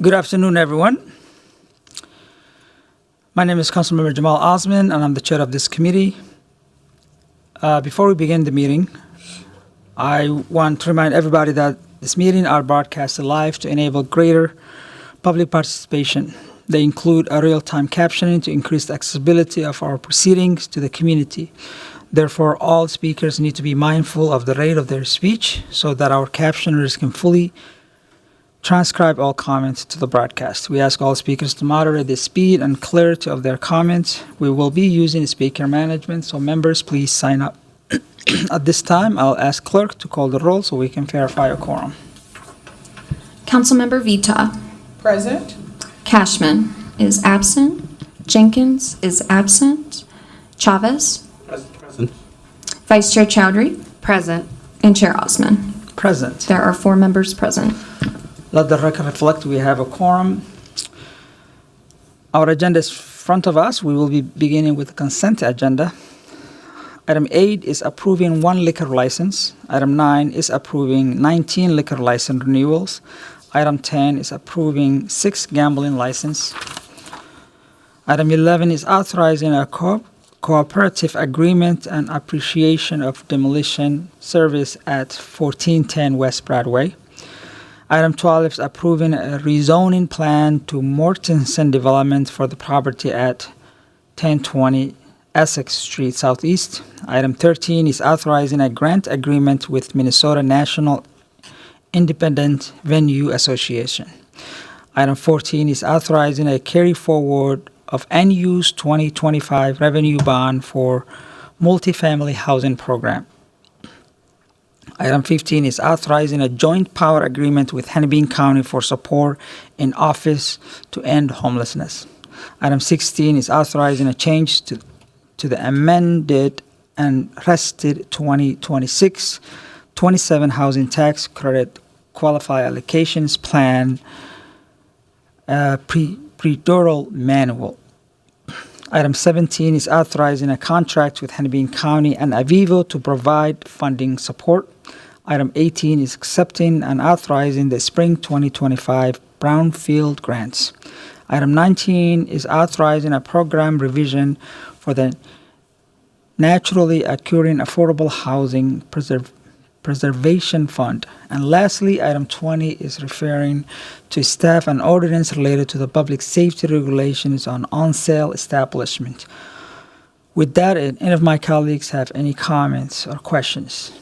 Good afternoon, everyone. My name is Councilmember Jamal Osman, and I'm the chair of this committee. Before we begin the meeting, I want to remind everybody that this meeting are broadcasted live to enable greater public participation. They include a real-time captioning to increase the accessibility of our proceedings to the community. Therefore, all speakers need to be mindful of the rate of their speech so that our captioners can fully transcribe all comments to the broadcast. We ask all speakers to moderate the speed and clarity of their comments. We will be using speaker management, so members, please sign up. At this time, I'll ask clerk to call the roll so we can verify a quorum. Councilmember Vita. Present. Cashman is absent. Jenkins is absent. Chavez. Present. Vice Chair Chowdhury. Present. And Chair Osman. Present. There are 4 members present. Let the record reflect we have a quorum. Our agenda is in front of us. We will be beginning with the consent agenda. Item 8 is approving 1 liquor license. Item 9 is approving 19 liquor license renewals. Item 10 is approving 6 gambling license. Item 11 is authorizing a cooperative agreement and appreciation of demolition service at 1410 West Broadway. Item 12 is approving a rezoning plan to Mortensen Development for the property at 1020 Essex Street Southeast. Item 13 is authorizing a grant agreement with Minnesota National Independent Venue Association. Item 14 is authorizing a carry forward of unused 2025 revenue bond for multifamily housing program. Item 15 is authorizing a joint power agreement with Hennepin County for support in office to end homelessness. Item 16 is authorizing a change to the amended and rested 2026-27 housing tax credit qualify allocations plan procedural manual. Item 17 is authorizing a contract with Hennepin County and Avivo to provide funding support. Item 18 is accepting and authorizing the spring 2025 brownfield grants. Item 19 is authorizing a program revision for the naturally occurring affordable housing preservation fund. And lastly, item 20 is referring to staff and ordinance related to the public safety regulations on sale establishment. With that, any of my colleagues have any comments or questions?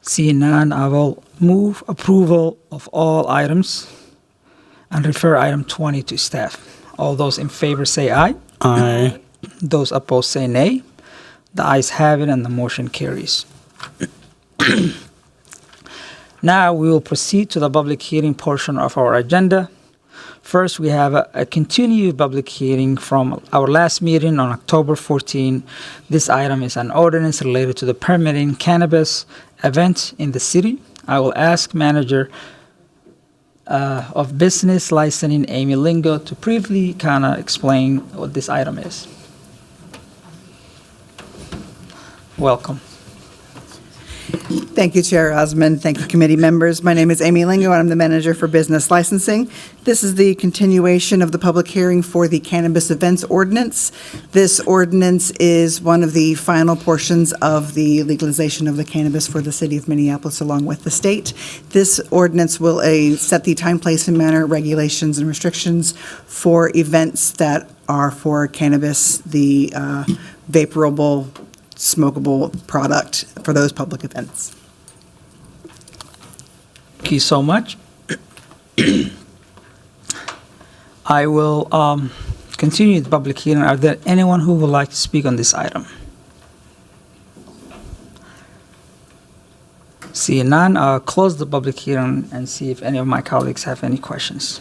Seeing none, I will move approval of all items and refer item 20 to staff. All those in favor say aye. Aye. Those opposed say nay. The ayes have it and the motion carries. Now we will proceed to the public hearing portion of our agenda. First, we have a continued public hearing from our last meeting on October 14. This item is an ordinance related to the permitting cannabis event in the city. I will ask manager of business licensing, Amy Lingo, to briefly kind of explain what this item is. Welcome. Thank you, Chair Osman. Thank you, committee members. My name is Amy Lingo, and I'm the manager for business licensing. This is the continuation of the public hearing for the cannabis events ordinance. This ordinance is one of the final portions of the legalization of the cannabis for the city of Minneapolis along with the state. This ordinance will set the time, place, and manner regulations and restrictions for events that are for cannabis, the vaporable, smokable product for those public events. Thank you so much. I will continue the public hearing. Are there anyone who would like to speak on this item? Seeing none, I'll close the public hearing and see if any of my colleagues have any questions.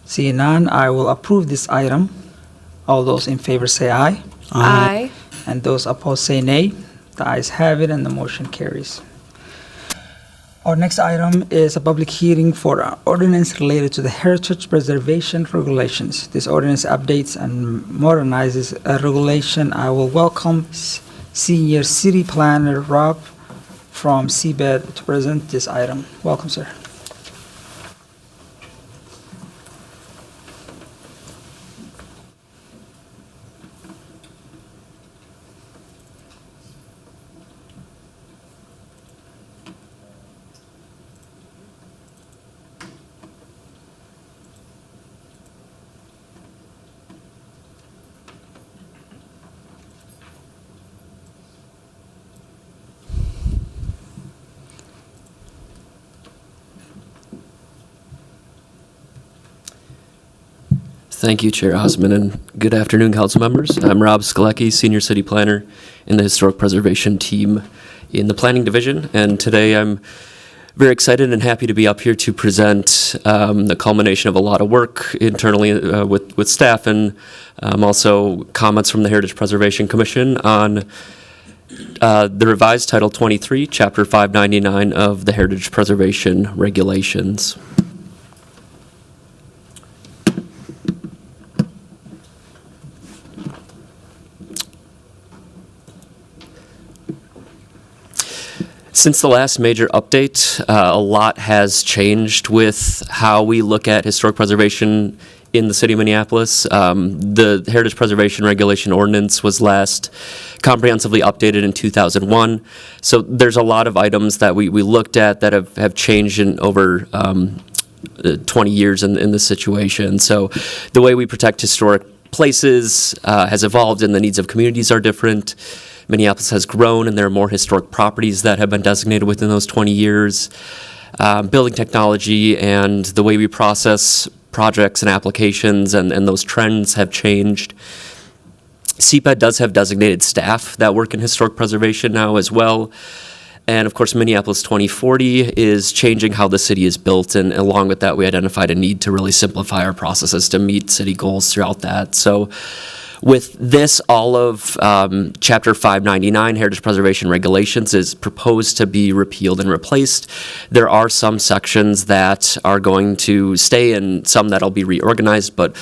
Seeing none, I will approve this item. All those in favor say aye. Aye. And those opposed say nay. The ayes have it and the motion carries. Our next item is a public hearing for an ordinance related to the heritage preservation regulations. This ordinance updates and modernizes a regulation. I will welcome Senior City Planner Rob from CBED to present this item. Welcome, sir. Thank you, Chair Osman, and good afternoon, council members. I'm Rob Skalecki, Senior City Planner in the Historic Preservation Team in the Planning Division, and today I'm very excited and happy to be up here to present the culmination of a lot of work internally with staff and also comments from the Heritage Preservation Commission on the revised Title 23, Chapter 599 of the Heritage Preservation Regulations. Since the last major update, a lot has changed with how we look at historic preservation in the city of Minneapolis. The Heritage Preservation Regulation Ordinance was last comprehensively updated in 2001. So there's a lot of items that we looked at that have changed in over 20 years in this situation. So the way we protect historic places has evolved and the needs of communities are different. Minneapolis has grown, and there are more historic properties that have been designated within those 20 years. Building technology and the way we process projects and applications and those trends have changed. CPED does have designated staff that work in historic preservation now as well. And of course, Minneapolis 2040 is changing how the city is built, and along with that, we identified a need to really simplify our processes to meet city goals throughout that. So with this, all of Chapter 599, Heritage Preservation Regulations, is proposed to be repealed and replaced. There are some sections that are going to stay and some that'll be reorganized, but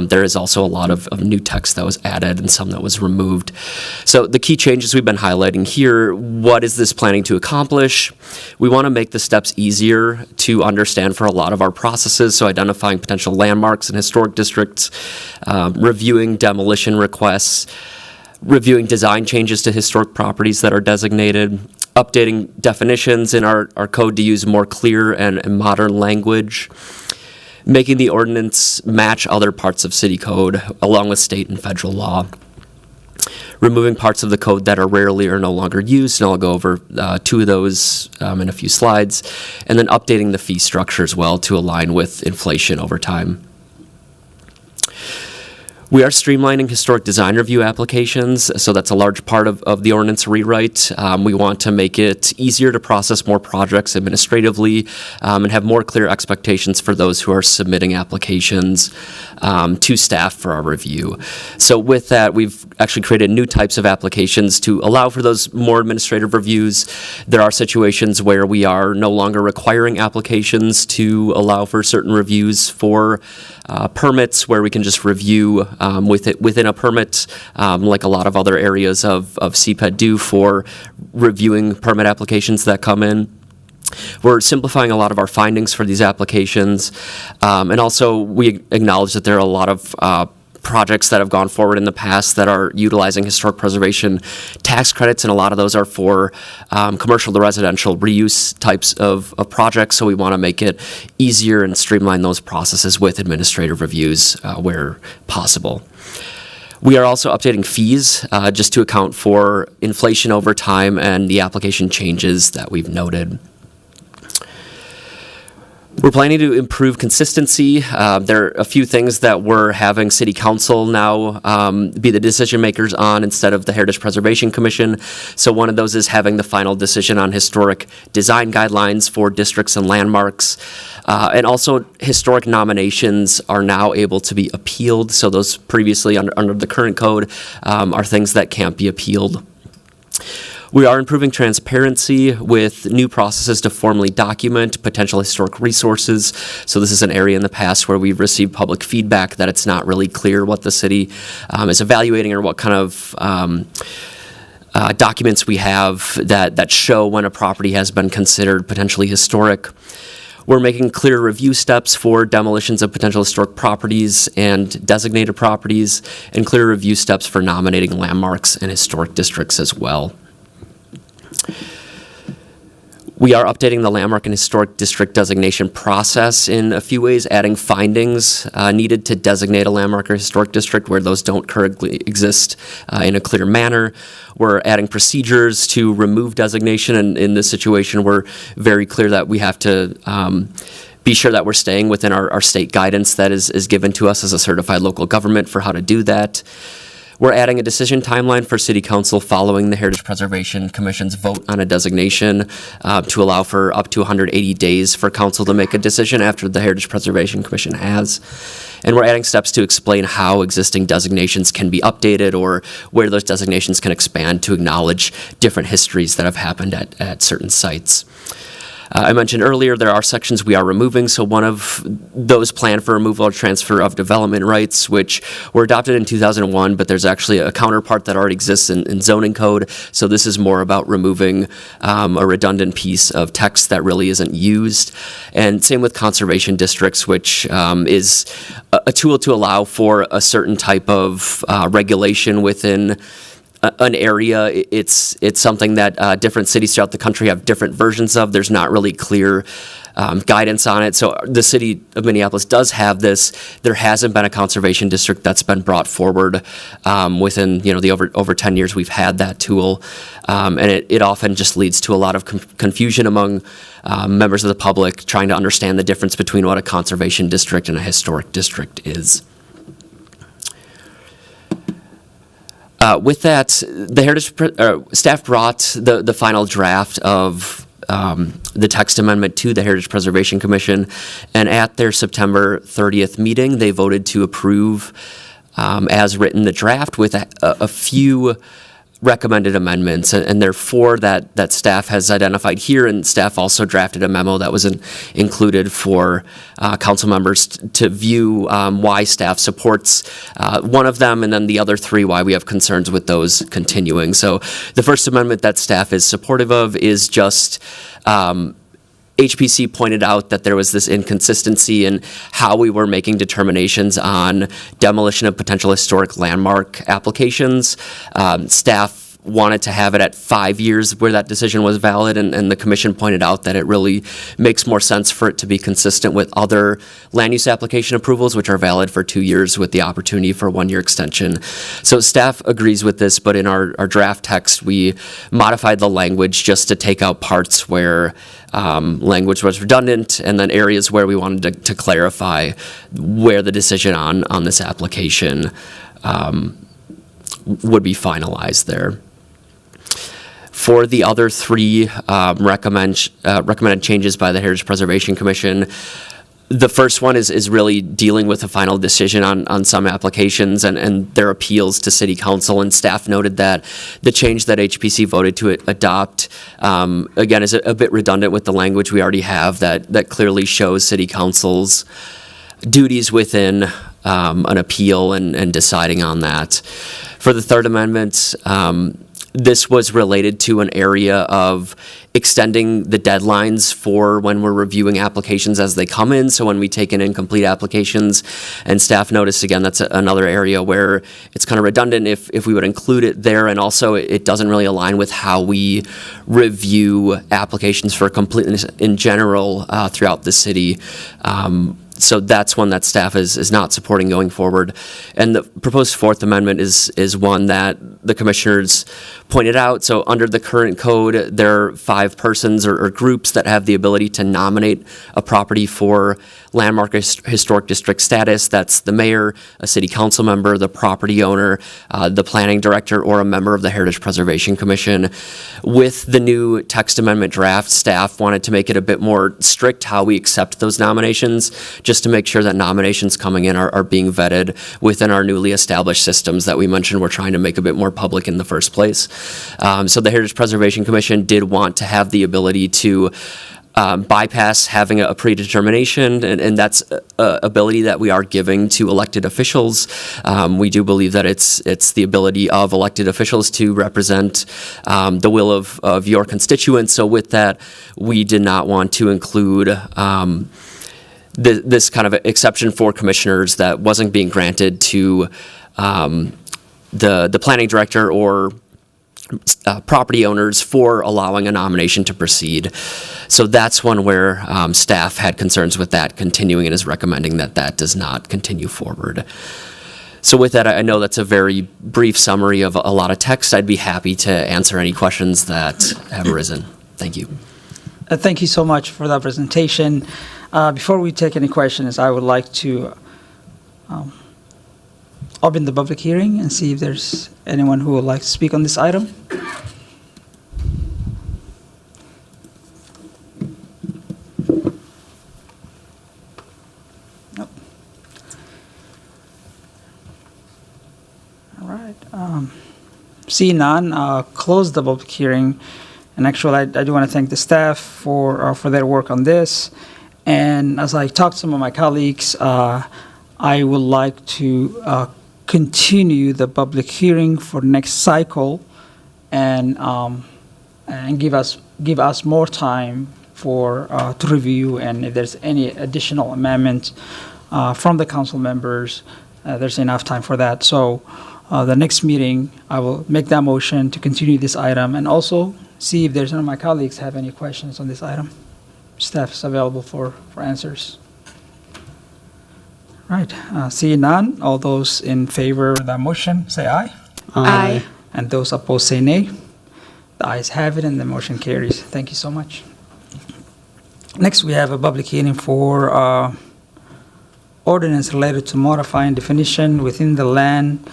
there is also a lot of new text that was added and some that was removed. So the key changes we've been highlighting here, what is this planning to accomplish? We want to make the steps easier to understand for a lot of our processes, so identifying potential landmarks in historic districts, reviewing demolition requests, reviewing design changes to historic properties that are designated, updating definitions in our code to use more clear and modern language, making the ordinance match other parts of city code along with state and federal law, removing parts of the code that are rarely or no longer used, and I'll go over two of those in a few slides, and then updating the fee structure as well to align with inflation over time. We are streamlining historic design review applications, so that's a large part of the ordinance rewrite. We want to make it easier to process more projects administratively and have more clear expectations for those who are submitting applications to staff for our review. So with that, we've actually created new types of applications to allow for those more administrative reviews. There are situations where we are no longer requiring applications to allow for certain reviews for permits, where we can just review within a permit, like a lot of other areas of CPED do for reviewing permit applications that come in. We're simplifying a lot of our findings for these applications, and also we acknowledge that there are a lot of projects that have gone forward in the past that are utilizing historic preservation tax credits, and a lot of those are for commercial to residential reuse types of projects, so we want to make it easier and streamline those processes with administrative reviews where possible. We are also updating fees just to account for inflation over time and the application changes that we've noted. We're planning to improve consistency. There are a few things that we're having City Council now be the decision makers on instead of the Heritage Preservation Commission. So one of those is having the final decision on historic design guidelines for districts and landmarks. And also historic nominations are now able to be appealed. So those previously under the current code are things that can't be appealed. We are improving transparency with new processes to formally document potential historic resources. So this is an area in the past where we've received public feedback that it's not really clear what the city is evaluating or what kind of documents we have that show when a property has been considered potentially historic. We're making clear review steps for demolitions of potential historic properties and designated properties, and clear review steps for nominating landmarks and historic districts as well. We are updating the landmark and historic district designation process in a few ways, adding findings needed to designate a landmark or historic district where those don't currently exist in a clear manner. We're adding procedures to remove designation, and in this situation, we're very clear that we have to be sure that we're staying within our state guidance that is given to us as a certified local government for how to do that. We're adding a decision timeline for City Council following the Heritage Preservation Commission's vote on a designation to allow for up to 180 days for Council to make a decision after the Heritage Preservation Commission has. And we're adding steps to explain how existing designations can be updated or where those designations can expand to acknowledge different histories that have happened at certain sites. I mentioned earlier there are sections we are removing, so one of those planned for removal or transfer of development rights, which were adopted in 2001, but there's actually a counterpart that already exists in zoning code, so this is more about removing a redundant piece of text that really isn't used. And same with conservation districts, which is a tool to allow for a certain type of regulation within an area. It's something that different cities throughout the country have different versions of. There's not really clear guidance on it. So the city of Minneapolis does have this. There hasn't been a conservation district that's been brought forward within the over 10 years we've had that tool, and it often just leads to a lot of confusion among members of the public trying to understand the difference between what a conservation district and a historic district is. With that, the Heritage staff brought the final draft of the text amendment to the Heritage Preservation Commission, and at their September 30th meeting, they voted to approve as written the draft with a few recommended amendments, and there are four that staff has identified here, and staff also drafted a memo that was included for council members to view why staff supports one of them, and then the other three why we have concerns with those continuing. So the first amendment that staff is supportive of is just HPC pointed out that there was this inconsistency in how we were making determinations on demolition of potential historic landmark applications. Staff wanted to have it at 5 years where that decision was valid, and the commission pointed out that it really makes more sense for it to be consistent with other land use application approvals, which are valid for 2 years with the opportunity for a 1-year extension. So staff agrees with this, but in our draft text, we modified the language just to take out parts where language was redundant, and then areas where we wanted to clarify where the decision on this application would be finalized there. For the other three recommended changes by the Heritage Preservation Commission, the first one is really dealing with a final decision on some applications and their appeals to City Council, and staff noted that the change that HPC voted to adopt, again, is a bit redundant with the language we already have that clearly shows City Council's duties within an appeal and deciding on that. For the third amendment, this was related to an area of extending the deadlines for when we're reviewing applications as they come in. So when we take in incomplete applications, and staff noticed, again, that's another area where it's kind of redundant if we would include it there, and also it doesn't really align with how we review applications for completeness in general throughout the city. So that's one that staff is not supporting going forward. And the proposed Fourth Amendment is one that the commissioners pointed out. So under the current code, there are 5 persons or groups that have the ability to nominate a property for landmark historic district status. That's the mayor, a city council member, the property owner, the planning director, or a member of the Heritage Preservation Commission. With the new text amendment draft, staff wanted to make it a bit more strict how we accept those nominations, just to make sure that nominations coming in are being vetted within our newly established systems that we mentioned we're trying to make a bit more public in the first place. So the Heritage Preservation Commission did want to have the ability to bypass having a predetermination, and that's a ability that we are giving to elected officials. We do believe that it's the ability of elected officials to represent the will of your constituents. So with that, we did not want to include this kind of exception for commissioners that wasn't being granted to the planning director or property owners for allowing a nomination to proceed. So that's one where staff had concerns with that continuing and is recommending that that does not continue forward. So with that, I know that's a very brief summary of a lot of text. I'd be happy to answer any questions that have arisen. Thank you. Thank you so much for that presentation. Before we take any questions, I would like to open the public hearing and see if there's anyone who would like to speak on this item. Nope. All right. Seeing none, I'll close the public hearing. And actually, I do want to thank the staff for their work on this. And as I talk to some of my colleagues, I would like to continue the public hearing for next cycle and give us more time to review, and if there's any additional amendments from the council members, there's enough time for that. So the next meeting, I will make that motion to continue this item and also see if there's any of my colleagues have any questions on this item. Staff is available for answers. Right, seeing none, all those in favor of that motion, say aye. Aye. And those opposed, say nay. The ayes have it, and the motion carries. Thank you so much. Next, we have a public hearing for ordinance related to modifying definition within the land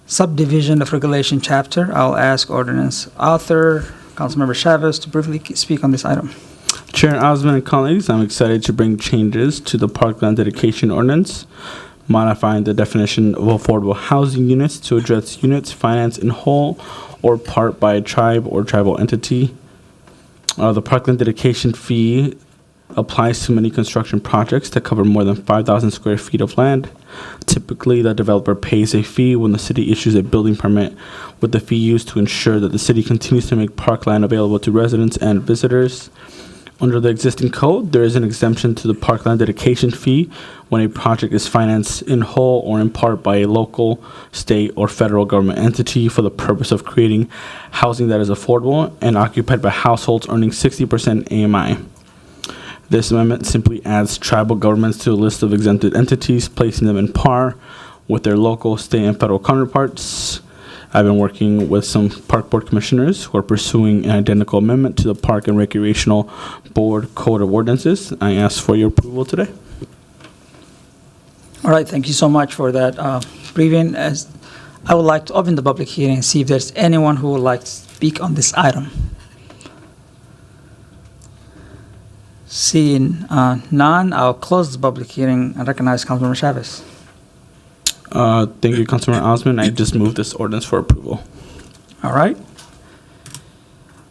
subdivision of regulation chapter. I'll ask ordinance author, Councilmember Chavez, to briefly speak on this item. Chair Osman and colleagues, I'm excited to bring changes to the parkland dedication ordinance, modifying the definition of affordable housing units to address units financed in whole or part by a tribe or tribal entity. The parkland dedication fee applies to many construction projects that cover more than 5,000 square feet of land. Typically, the developer pays a fee when the city issues a building permit, with the fee used to ensure that the city continues to make parkland available to residents and visitors. Under the existing code, there is an exemption to the parkland dedication fee when a project is financed in whole or in part by a local, state, or federal government entity for the purpose of creating housing that is affordable and occupied by households earning 60% AMI. This amendment simply adds tribal governments to a list of exempted entities, placing them in par with their local, state, and federal counterparts. I've been working with some park board commissioners who are pursuing an identical amendment to the Park and Recreational Board Code of Ordinances. I ask for your approval today. All right, thank you so much for that briefing. As I would like to open the public hearing and see if there's anyone who would like to speak on this item. Seeing none, I'll close the public hearing and recognize Councilmember Chavez. Thank you, Councilman Osman. I just moved this ordinance for approval. All right.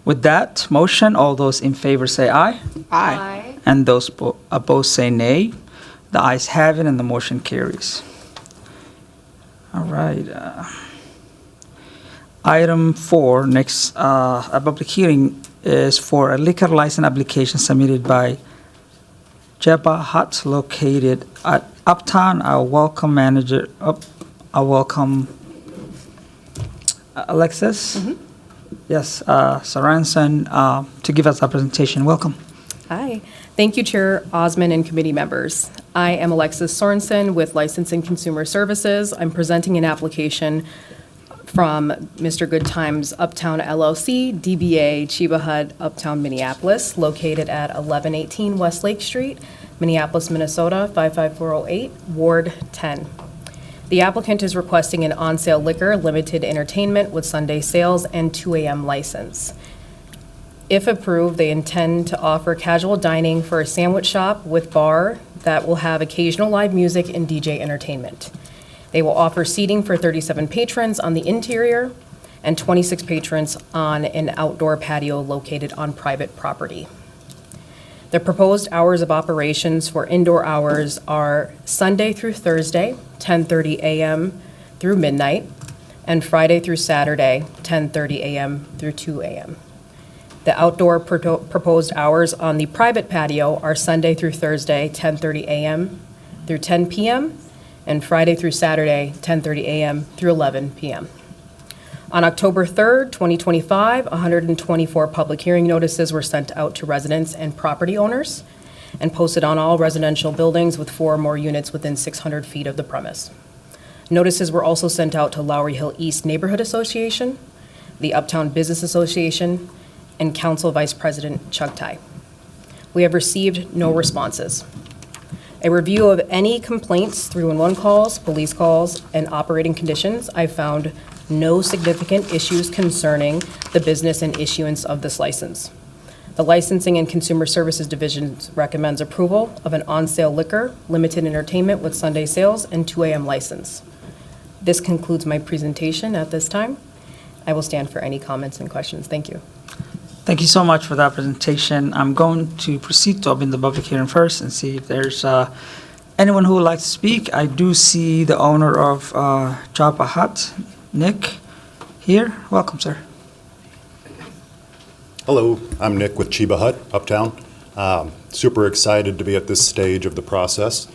With that motion, all those in favor say aye. Aye. And those opposed say nay. The ayes have it, and the motion carries. All right. Item 4, next, a public hearing is for a liquor license application submitted by Jebba Hut located at Uptown. I welcome Alexis. Mm-hmm. Yes, Sorensen, to give us a presentation. Welcome. Hi. Thank you, Chair Osman and committee members. I am Alexis Sorensen with Licensing Consumer Services. I'm presenting an application from Mr. Goodtime's Uptown LLC, DBA Chiba Hut, Uptown, Minneapolis, located at 1118 West Lake Street, Minneapolis, Minnesota, 55408, Ward 10. The applicant is requesting an on-sale liquor, limited entertainment with Sunday sales, and 2 a.m. license. If approved, they intend to offer casual dining for a sandwich shop with bar that will have occasional live music and DJ entertainment. They will offer seating for 37 patrons on the interior and 26 patrons on an outdoor patio located on private property. The proposed hours of operations for indoor hours are Sunday through Thursday, 10:30 a.m. through midnight, and Friday through Saturday, 10:30 a.m. through 2 a.m. The outdoor proposed hours on the private patio are Sunday through Thursday, 10:30 a.m. through 10 p.m., and Friday through Saturday, 10:30 a.m. through 11 p.m. On October 3rd, 2025, 124 public hearing notices were sent out to residents and property owners and posted on all residential buildings with 4 or more units within 600 feet of the premise. Notices were also sent out to Lowry Hill East Neighborhood Association, the Uptown Business Association, and Council Vice President Chuck Tai. We have received no responses. A review of any complaints, 311 calls, police calls, and operating conditions, I found no significant issues concerning the business and issuance of this license. The Licensing and Consumer Services Division recommends approval of an on-sale liquor, limited entertainment with Sunday sales, and 2 a.m. license. This concludes my presentation at this time. I will stand for any comments and questions. Thank you. Thank you so much for that presentation. I'm going to proceed to open the public hearing first and see if there's anyone who would like to speak. I do see the owner of Japa Hut, Nick, here. Welcome, sir. Hello, I'm Nick with Chiba Hut, Uptown. Super excited to be at this stage of the process.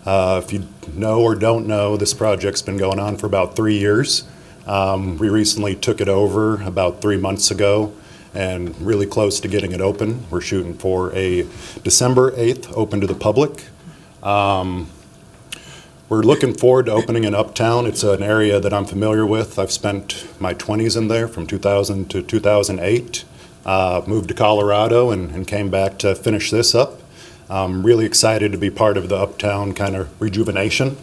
If you know or don't know, this project's been going on for about 3 years. We recently took it over about 3 months ago and really close to getting it open. We're shooting for a December 8th open to the public. We're looking forward to opening in Uptown. It's an area that I'm familiar with. I've spent my 20s in there from 2000 to 2008. Moved to Colorado and came back to finish this up. I'm really excited to be part of the Uptown kind of rejuvenation.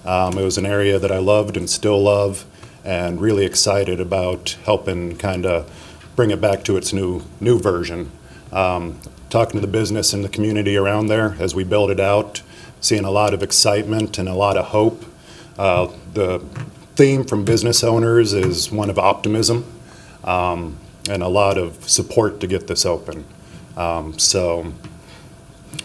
It was an area that I loved and still love, and really excited about helping kind of bring it back to its new version. Talking to the business and the community around there as we build it out, seeing a lot of excitement and a lot of hope. The theme from business owners is one of optimism, and a lot of support to get this open. So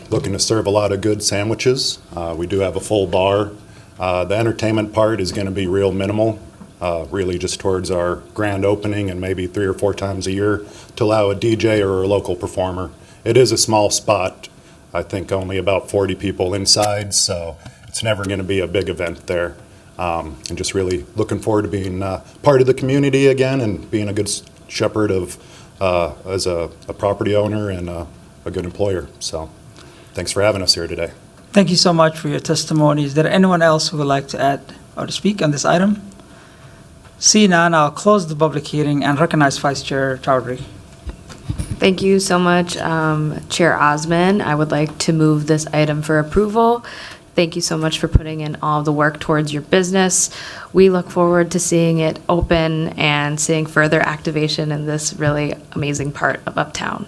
looking to serve a lot of good sandwiches. We do have a full bar. The entertainment part is going to be real minimal, really just towards our grand opening and maybe 3 or 4 times a year to allow a DJ or a local performer. It is a small spot. I think only about 40 people inside, so it's never going to be a big event there. And just really looking forward to being part of the community again and being a good shepherd of as a property owner and a good employer. So thanks for having us here today. Thank you so much for your testimony. Is there anyone else who would like to add or to speak on this item? See none, I'll close the public hearing and recognize Vice Chair Chowdhury. Thank you so much, Chair Osman. I would like to move this item for approval. Thank you so much for putting in all the work towards your business. We look forward to seeing it open and seeing further activation in this really amazing part of Uptown.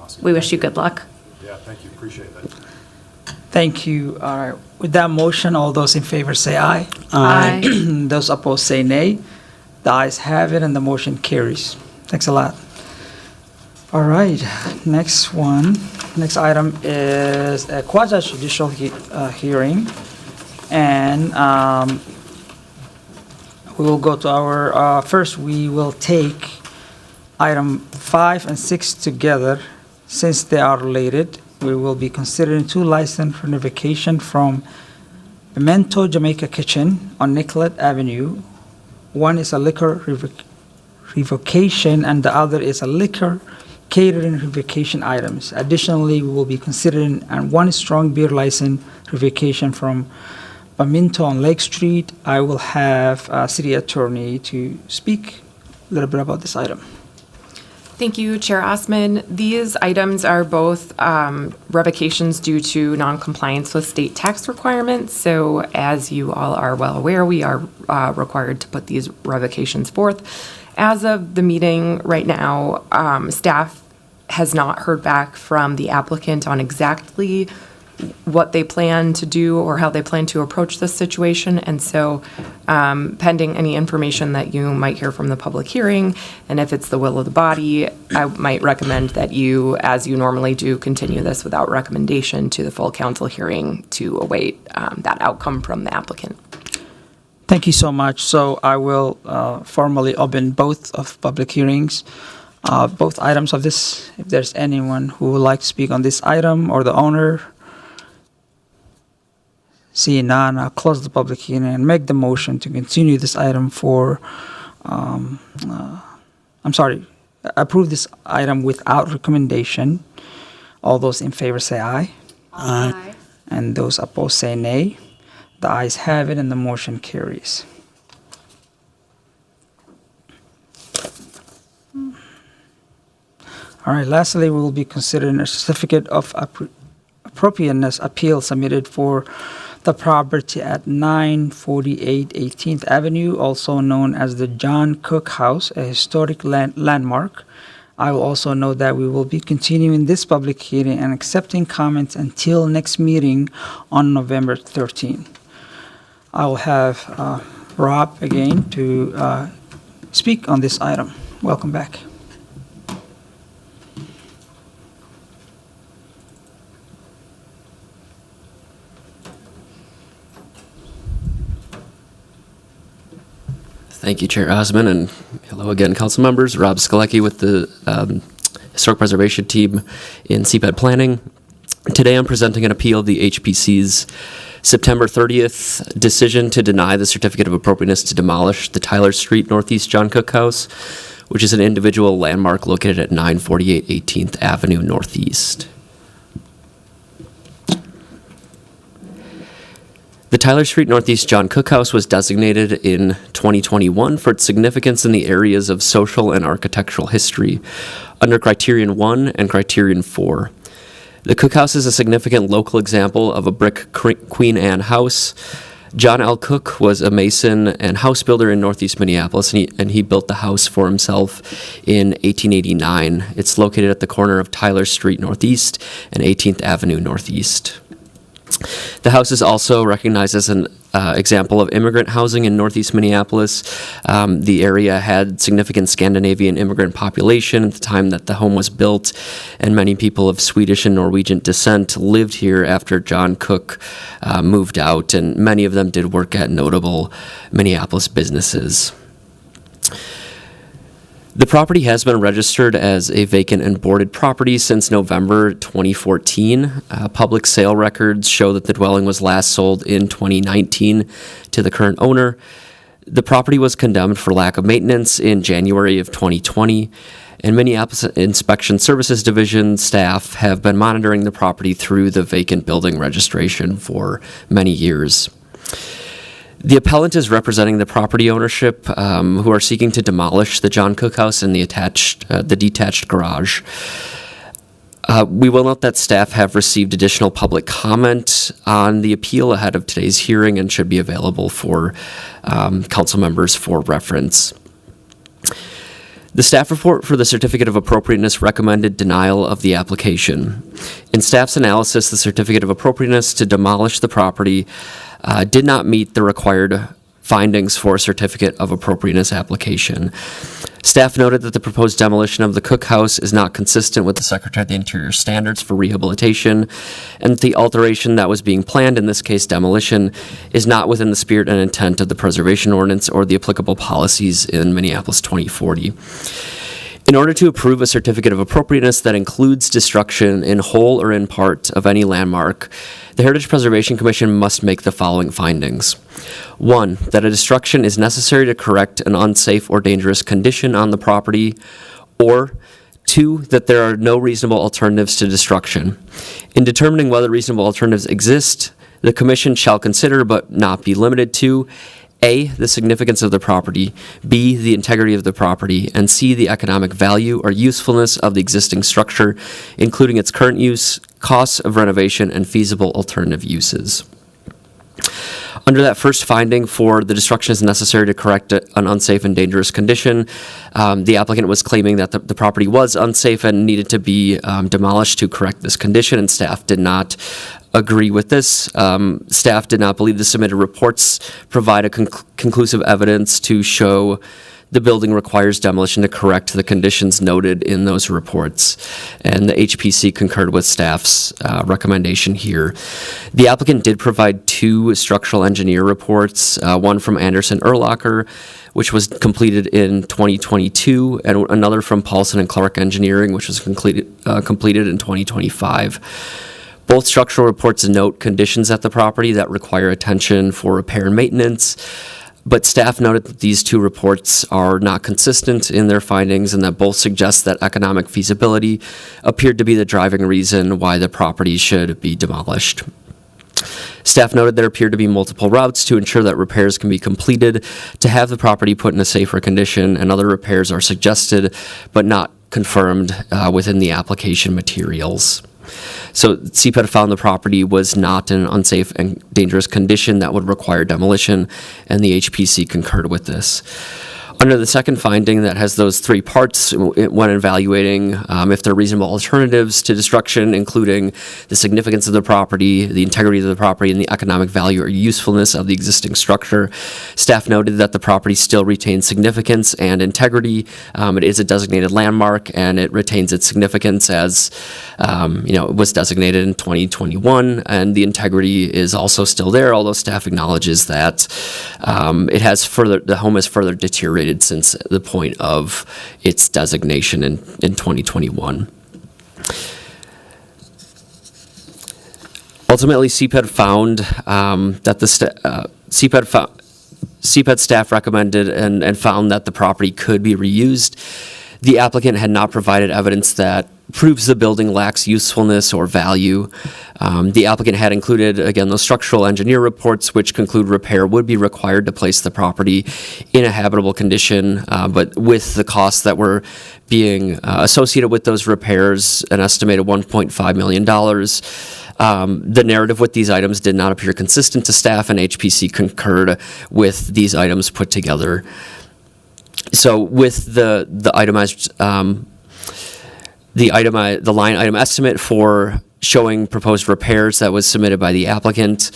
Awesome. We wish you good luck. Yeah, thank you. Appreciate that. Thank you. All right. With that motion, all those in favor say aye. Aye. Those opposed say nay. The ayes have it and the motion carries. Thanks a lot. All right, next item is a quasi-judicial hearing. And we will go to our, first we will take item 5 and 6 together. Since they are related, we will be considering 2 license revocation from Memento Jamaica Kitchen on Nicollet Avenue. One is a liquor revocation and the other is a liquor catering revocation items. Additionally, we will be considering one strong beer license revocation from Memento on Lake Street. I will have City Attorney to speak a little bit about this item. Thank you, Chair Osman. These items are both revocations due to noncompliance with state tax requirements. So as you all are well aware, we are required to put these revocations forth. As of the meeting right now, staff has not heard back from the applicant on exactly what they plan to do or how they plan to approach this situation. And so pending any information that you might hear from the public hearing, and if it's the will of the body, I might recommend that you, as you normally do, continue this without recommendation to the full council hearing to await that outcome from the applicant. Thank you so much. So I will formally open both of public hearings, both items of this. If there's anyone who would like to speak on this item or the owner, seeing none, I'll close the public hearing and make the motion to continue this item for, approve this item without recommendation. All those in favor say aye. Aye. And those opposed say nay. The ayes have it and the motion carries. All right, lastly, we will be considering a certificate of appropriateness appeal submitted for the property at 948 18th Avenue, also known as the John Cook House, a historic landmark. I will also note that we will be continuing this public hearing and accepting comments until next meeting on November 13. I will have Rob again to speak on this item. Welcome back. Thank you, Chair Osman, and hello again, council members. Rob Skalecki with the Historic Preservation Team in CPED Planning. Today I'm presenting an appeal of the HPC's September 30th decision to deny the certificate of appropriateness to demolish the Tyler Street Northeast John Cook House, which is an individual landmark located at 948 18th Avenue Northeast. The Tyler Street Northeast John Cook House was designated in 2021 for its significance in the areas of social and architectural history under Criterion 1 and Criterion 4. The Cook House is a significant local example of a brick Queen Anne house. John L. Cook was a mason and house builder in Northeast Minneapolis, and he built the house for himself in 1889. It's located at the corner of Tyler Street Northeast and 18th Avenue Northeast. The house is also recognized as an example of immigrant housing in Northeast Minneapolis. The area had significant Scandinavian immigrant population at the time that the home was built, and many people of Swedish and Norwegian descent lived here after John Cook moved out, and many of them did work at notable Minneapolis businesses. The property has been registered as a vacant and boarded property since November 2014. Public sale records show that the dwelling was last sold in 2019 to the current owner. The property was condemned for lack of maintenance in January of 2020, and Minneapolis Inspection Services Division staff have been monitoring the property through the vacant building registration for many years. The appellant is representing the property ownership who are seeking to demolish the John Cook House and the detached garage. We will note that staff have received additional public comment on the appeal ahead of today's hearing and should be available for council members for reference. The staff report for the Certificate of Appropriateness recommended denial of the application. In staff's analysis, the Certificate of Appropriateness to demolish the property did not meet the required findings for a Certificate of Appropriateness application. Staff noted that the proposed demolition of the Cook House is not consistent with the Secretary of the Interior standards for rehabilitation, and the alteration that was being planned, in this case demolition, is not within the spirit and intent of the Preservation Ordinance or the applicable policies in Minneapolis 2040. In order to approve a Certificate of Appropriateness that includes destruction in whole or in part of any landmark, the Heritage Preservation Commission must make the following findings. 1, that a destruction is necessary to correct an unsafe or dangerous condition on the property, or 2, that there are no reasonable alternatives to destruction. In determining whether reasonable alternatives exist, the Commission shall consider, but not be limited to, A, the significance of the property, B, the integrity of the property, and C, the economic value or usefulness of the existing structure, including its current use, costs of renovation, and feasible alternative uses. Under that first finding for the destruction is necessary to correct an unsafe and dangerous condition, the applicant was claiming that the property was unsafe and needed to be demolished to correct this condition, and staff did not agree with this. Staff did not believe the submitted reports provide a conclusive evidence to show the building requires demolition to correct the conditions noted in those reports, and the HPC concurred with staff's recommendation here. The applicant did provide two structural engineer reports, one from Anderson Erlacher, which was completed in 2022, and another from Paulson and Clark Engineering, which was completed in 2025. Both structural reports note conditions at the property that require attention for repair and maintenance, but staff noted that these two reports are not consistent in their findings and that both suggest that economic feasibility appeared to be the driving reason why the property should be demolished. Staff noted there appeared to be multiple routes to ensure that repairs can be completed to have the property put in a safer condition, and other repairs are suggested but not confirmed within the application materials. So CPED found the property was not in an unsafe and dangerous condition that would require demolition, and the HPC concurred with this. Under the second finding that has those three parts when evaluating if there are reasonable alternatives to destruction, including the significance of the property, the integrity of the property, and the economic value or usefulness of the existing structure, staff noted that the property still retains significance and integrity. It is a designated landmark, and it retains its significance as, it was designated in 2021, and the integrity is also still there, although staff acknowledges that the home has further deteriorated since the point of its designation in 2021. Ultimately, CPED found that CPED staff recommended and found that the property could be reused. The applicant had not provided evidence that proves the building lacks usefulness or value. The applicant had included, again, those structural engineer reports, which conclude repair would be required to place the property in a habitable condition, but with the costs that were being associated with those repairs, an estimated $1.5 million. The narrative with these items did not appear consistent to staff, and HPC concurred with these items put together. So with the itemized, the line item estimate for showing proposed repairs that was submitted by the applicant,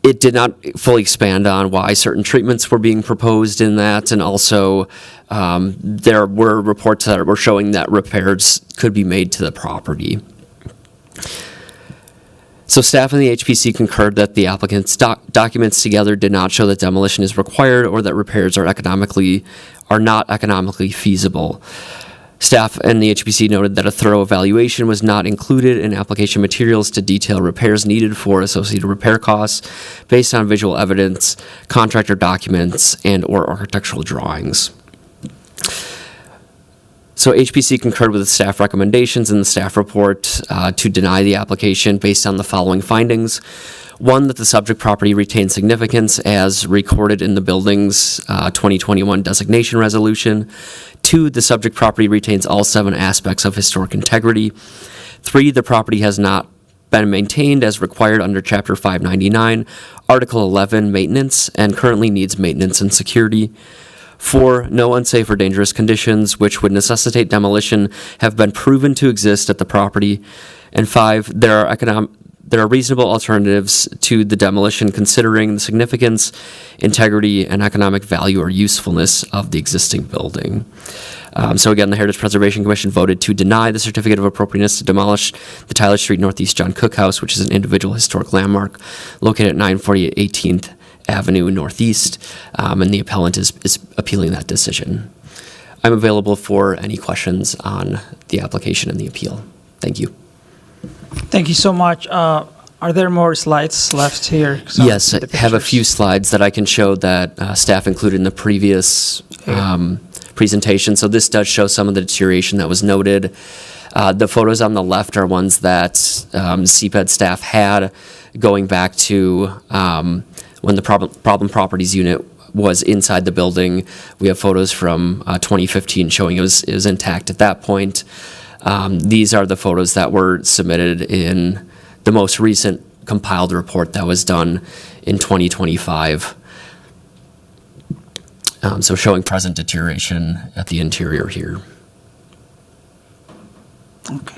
it did not fully expand on why certain treatments were being proposed in that, and also there were reports that were showing that repairs could be made to the property. So staff and the HPC concurred that the applicant's documents together did not show that demolition is required or that repairs are not economically feasible. Staff and the HPC noted that a thorough evaluation was not included in application materials to detail repairs needed for associated repair costs based on visual evidence, contractor documents, and/or architectural drawings. So HPC concurred with the staff recommendations in the staff report to deny the application based on the following findings. One, that the subject property retains significance as recorded in the building's 2021 designation resolution. Two, the subject property retains all 7 aspects of historic integrity. 3, the property has not been maintained as required under Chapter 599, Article 11, maintenance, and currently needs maintenance and security. 4, no unsafe or dangerous conditions which would necessitate demolition have been proven to exist at the property. And 5, there are reasonable alternatives to the demolition considering the significance, integrity, and economic value or usefulness of the existing building. So again, the Heritage Preservation Commission voted to deny the certificate of appropriateness to demolish the Tyler Street Northeast John Cook House, which is an individual historic landmark located at 948 18th Avenue Northeast, and the appellant is appealing that decision. I'm available for any questions on the application and the appeal. Thank you. Thank you so much. Are there more slides left here? Yes, I have a few slides that I can show that staff included in the previous presentation. So this does show some of the deterioration that was noted. The photos on the left are ones that CPED staff had going back to when the problem properties unit was inside the building. We have photos from 2015 showing it was intact at that point. These are the photos that were submitted in the most recent compiled report that was done in 2025. So showing present deterioration at the interior here. Okay.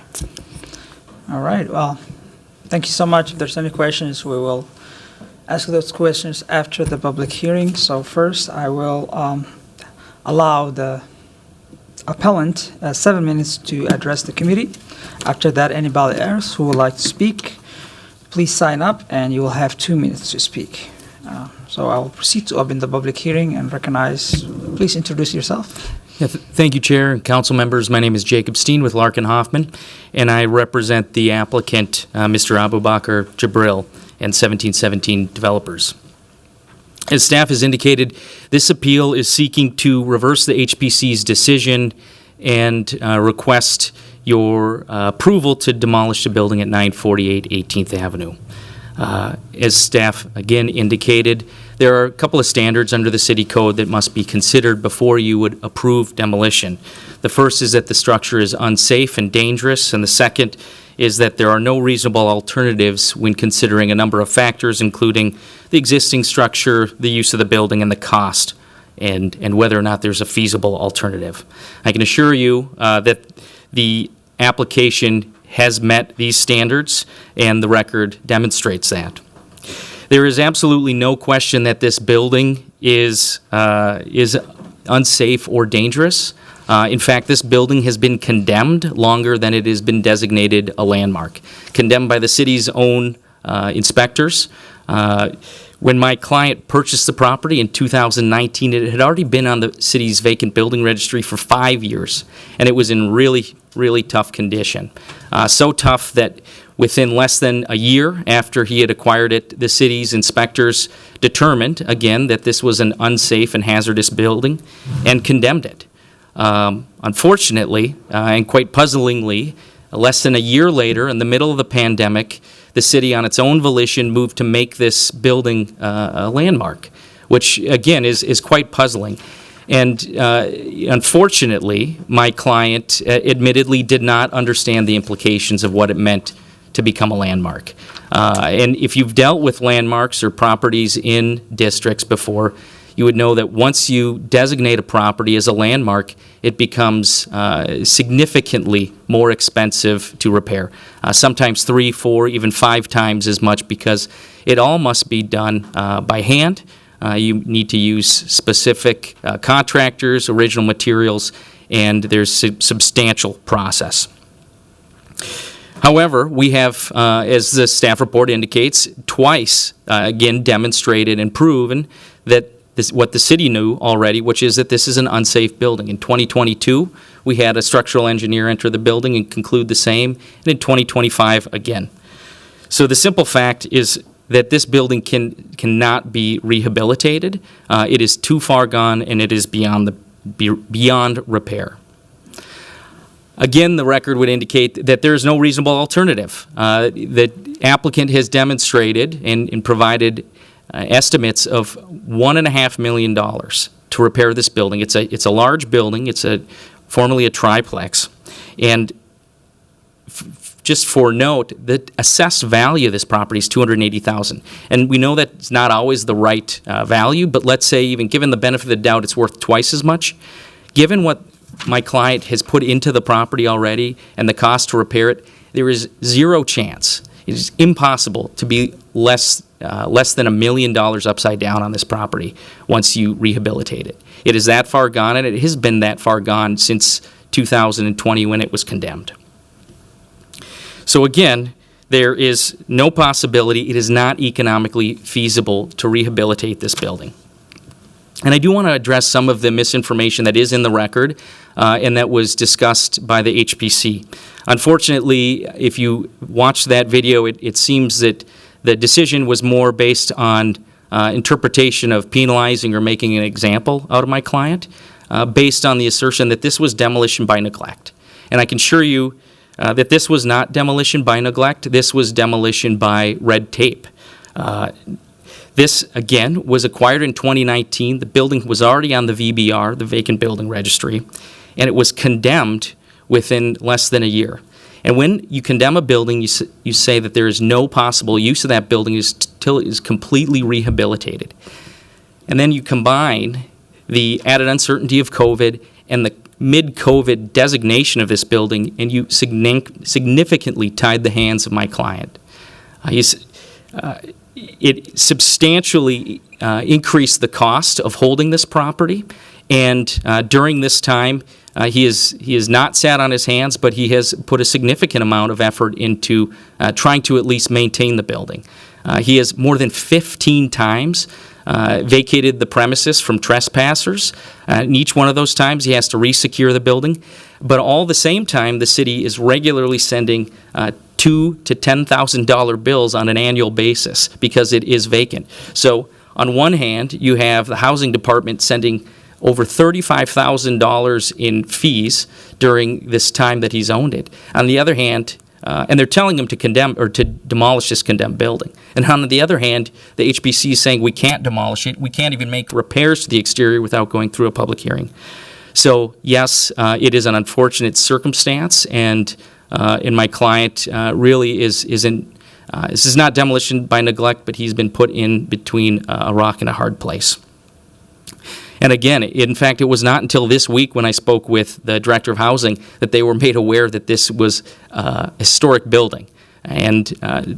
All right, well, thank you so much. If there's any questions, we will ask those questions after the public hearing. So first, I will allow the appellant 7 minutes to address the committee. After that, anybody else who would like to speak, please sign up, and you will have 2 minutes to speak. So I will proceed to open the public hearing and recognize, please introduce yourself. Yeah, thank you, Chair and council members. My name is Jacob Steen with Larkin Hoffman, and I represent the applicant, Mr. Abubakar Jibril, and 1717 developers. As staff has indicated, this appeal is seeking to reverse the HPC's decision and request your approval to demolish the building at 948 18th Avenue. As staff again indicated, there are a couple of standards under the city code that must be considered before you would approve demolition. The first is that the structure is unsafe and dangerous, and the second is that there are no reasonable alternatives when considering a number of factors, including the existing structure, the use of the building, and the cost, and whether or not there's a feasible alternative. I can assure you that the application has met these standards, and the record demonstrates that. There is absolutely no question that this building is unsafe or dangerous. In fact, this building has been condemned longer than it has been designated a landmark. Condemned by the city's own inspectors. When my client purchased the property in 2019, it had already been on the city's vacant building registry for 5 years, and it was in really tough condition. So tough that within less than a year after he had acquired it, the city's inspectors determined, again, that this was an unsafe and hazardous building and condemned it. Unfortunately, and quite puzzlingly, less than a year later, in the middle of the pandemic, the city, on its own volition, moved to make this building a landmark, which, again, is quite puzzling. And unfortunately, my client admittedly did not understand the implications of what it meant to become a landmark. And if you've dealt with landmarks or properties in districts before, you would know that once you designate a property as a landmark, it becomes significantly more expensive to repair. Sometimes 3, 4, even 5 times as much, because it all must be done by hand. You need to use specific contractors, original materials, and there's a substantial process. However, we have, as the staff report indicates, twice, again, demonstrated and proven that what the city knew already, which is that this is an unsafe building. In 2022, we had a structural engineer enter the building and conclude the same, and in 2025, again. So the simple fact is that this building cannot be rehabilitated. It is too far gone, and it is beyond repair. Again, the record would indicate that there is no reasonable alternative. The applicant has demonstrated and provided estimates of $1.5 million to repair this building. It's a large building. It's formerly a triplex, and just for note, the assessed value of this property is $280,000, and we know that's not always the right value. But let's say, even given the benefit of the doubt, it's worth twice as much. Given what my client has put into the property already and the cost to repair it, there is zero chance. It is impossible to be less than $1 million upside down on this property once you rehabilitate it. It is that far gone, and it has been that far gone since 2020 when it was condemned. So again, there is no possibility, it is not economically feasible to rehabilitate this building. And I do want to address some of the misinformation that is in the record and that was discussed by the HPC. Unfortunately, if you watch that video, it seems that the decision was more based on interpretation of penalizing or making an example out of my client, based on the assertion that this was demolition by neglect. And I can assure you that this was not demolition by neglect. This was demolition by red tape. This, again, was acquired in 2019. The building was already on the VBR, the Vacant Building Registry, and it was condemned within less than a year. And when you condemn a building, you say that there is no possible use of that building until it is completely rehabilitated. And then you combine the added uncertainty of COVID and the mid-COVID designation of this building, and you significantly tied the hands of my client. It substantially increased the cost of holding this property, and during this time, he has not sat on his hands, but he has put a significant amount of effort into trying to at least maintain the building. He has more than 15 times vacated the premises from trespassers. In each one of those times, he has to re-secure the building. But all the same time, the city is regularly sending $2,000 to $10,000 bills on an annual basis because it is vacant. So on one hand, you have the housing department sending over $35,000 in fees during this time that he's owned it. On the other hand, and they're telling him to condemn or to demolish this condemned building. And on the other hand, the HBC is saying we can't demolish it. We can't even make repairs to the exterior without going through a public hearing. So yes, it is an unfortunate circumstance, and my client really is in. This is not demolition by neglect, but he's been put in between a rock and a hard place. And again, in fact, it was not until this week when I spoke with the Director of Housing that they were made aware that this was a historic building. And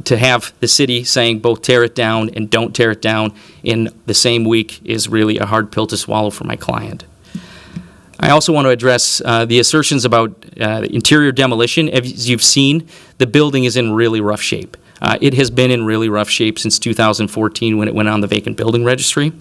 to have the city saying both tear it down and don't tear it down in the same week is really a hard pill to swallow for my client. I also want to address the assertions about interior demolition. As you've seen, the building is in really rough shape. It has been in really rough shape since 2014 when it went on the vacant building registry.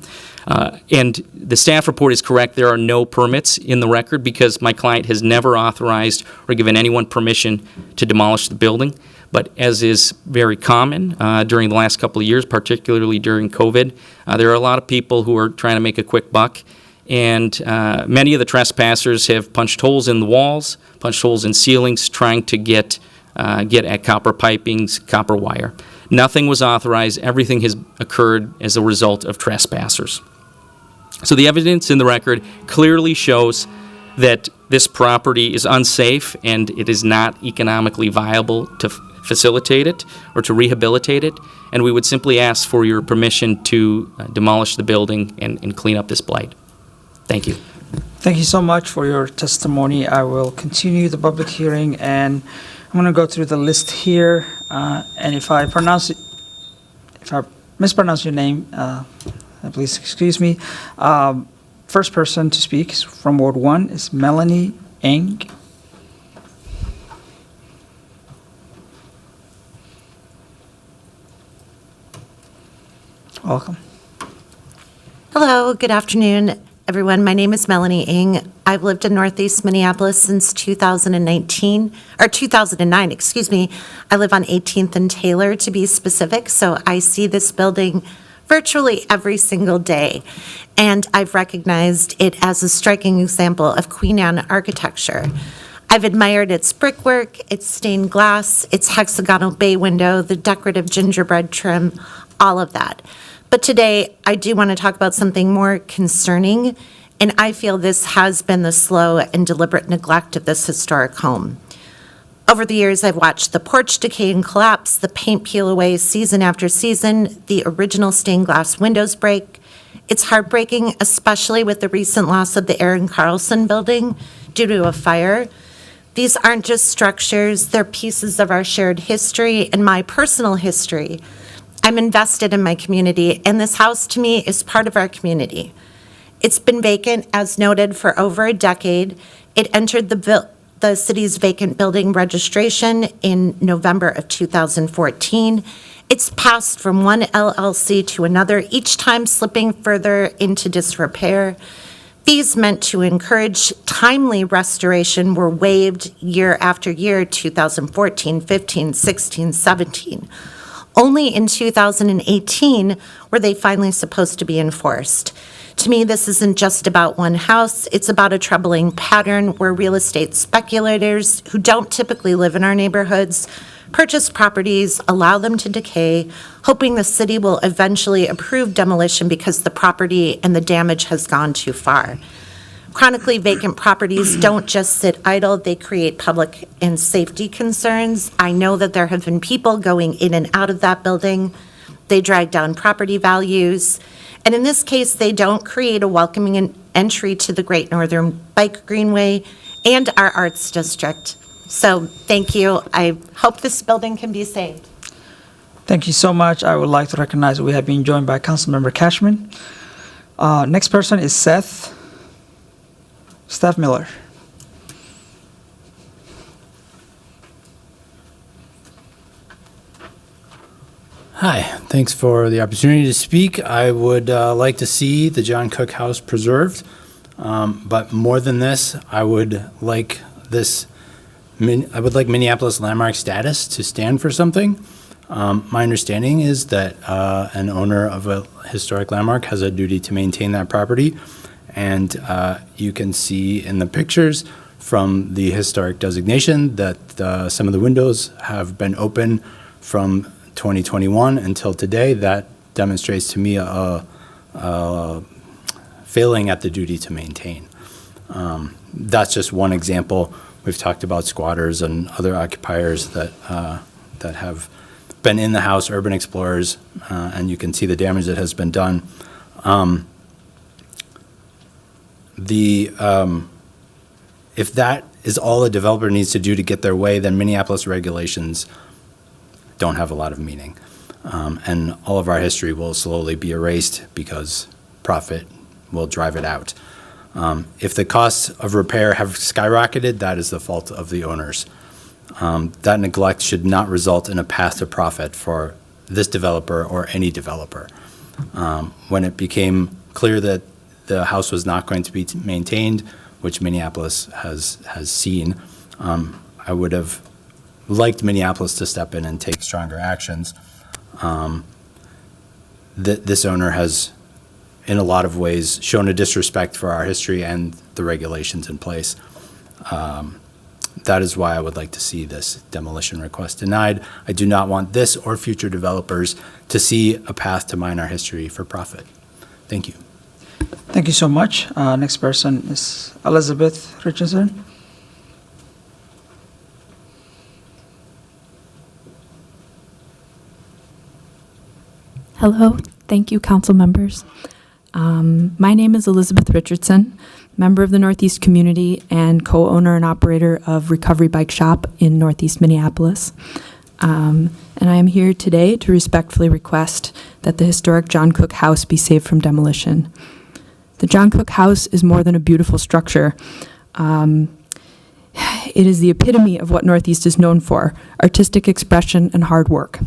And the staff report is correct. There are no permits in the record because my client has never authorized or given anyone permission to demolish the building. But as is very common during the last couple of years, particularly during COVID, there are a lot of people who are trying to make a quick buck. And many of the trespassers have punched holes in the walls, punched holes in ceilings, trying to get at copper pipings, copper wire. Nothing was authorized. Everything has occurred as a result of trespassers. So the evidence in the record clearly shows that this property is unsafe and it is not economically viable to facilitate it or to rehabilitate it. And we would simply ask for your permission to demolish the building and clean up this blight. Thank you. Thank you so much for your testimony. I will continue the public hearing, and I'm going to go through the list here. And if I mispronounce your name, please excuse me. First person to speak is from Ward 1 is Melanie Eng. Welcome. Hello, good afternoon, everyone. My name is Melanie Ing. I've lived in Northeast Minneapolis since 2009, excuse me. I live on 18th and Taylor, to be specific, so I see this building virtually every single day, and I've recognized it as a striking example of Queen Anne architecture. I've admired its brickwork, its stained glass, its hexagonal bay window, the decorative gingerbread trim, all of that. But today, I do want to talk about something more concerning, and I feel this has been the slow and deliberate neglect of this historic home. Over the years, I've watched the porch decay and collapse, the paint peel away season after season, the original stained glass windows break. It's heartbreaking, especially with the recent loss of the Aaron Carlson building due to a fire. These aren't just structures, they're pieces of our shared history and my personal history. I'm invested in my community, and this house to me is part of our community. It's been vacant, as noted, for over a decade. It entered the city's vacant building registration in November of 2014. It's passed from one LLC to another, each time slipping further into disrepair. Fees meant to encourage timely restoration were waived year after year, 2014, 15, 16, 17. Only in 2018 were they finally supposed to be enforced. To me, this isn't just about one house. It's about a troubling pattern where real estate speculators who don't typically live in our neighborhoods purchase properties, allow them to decay, hoping the city will eventually approve demolition because the property and the damage has gone too far. chronically vacant properties don't just sit idle, they create public and safety concerns. I know that there have been people going in and out of that building. They drag down property values. And in this case, they don't create a welcoming entry to the Great Northern Bike Greenway and our Arts District. So thank you. I hope this building can be saved. Thank you so much. I would like to recognize that we have been joined by Councilmember Cashman. Next person is Seth Miller. Hi, thanks for the opportunity to speak. I would like to see the John Cook House preserved, but more than this, I would like Minneapolis landmark status to stand for something. My understanding is that an owner of a historic landmark has a duty to maintain that property, and you can see in the pictures from the historic designation that some of the windows have been open from 2021 until today. That demonstrates to me a failing at the duty to maintain. That's just one example. We've talked about squatters and other occupiers that have been in the house, urban explorers, and you can see the damage that has been done. If that is all a developer needs to do to get their way, then Minneapolis regulations don't have a lot of meaning. And all of our history will slowly be erased because profit will drive it out. If the costs of repair have skyrocketed, that is the fault of the owners. That neglect should not result in a path to profit for this developer or any developer. When it became clear that the house was not going to be maintained, which Minneapolis has seen, I would have liked Minneapolis to step in and take stronger actions. This owner has, in a lot of ways, shown a disrespect for our history and the regulations in place. That is why I would like to see this demolition request denied. I do not want this or future developers to see a path to mine our history for profit. Thank you. Thank you so much. Next person is Elizabeth Richardson. Hello, thank you, council members. My name is Elizabeth Richardson, member of the Northeast community and co-owner and operator of Recovery Bike Shop in Northeast Minneapolis. And I am here today to respectfully request that the historic John Cook House be saved from demolition. The John Cook House is more than a beautiful structure. It is the epitome of what Northeast is known for: artistic expression and hard work.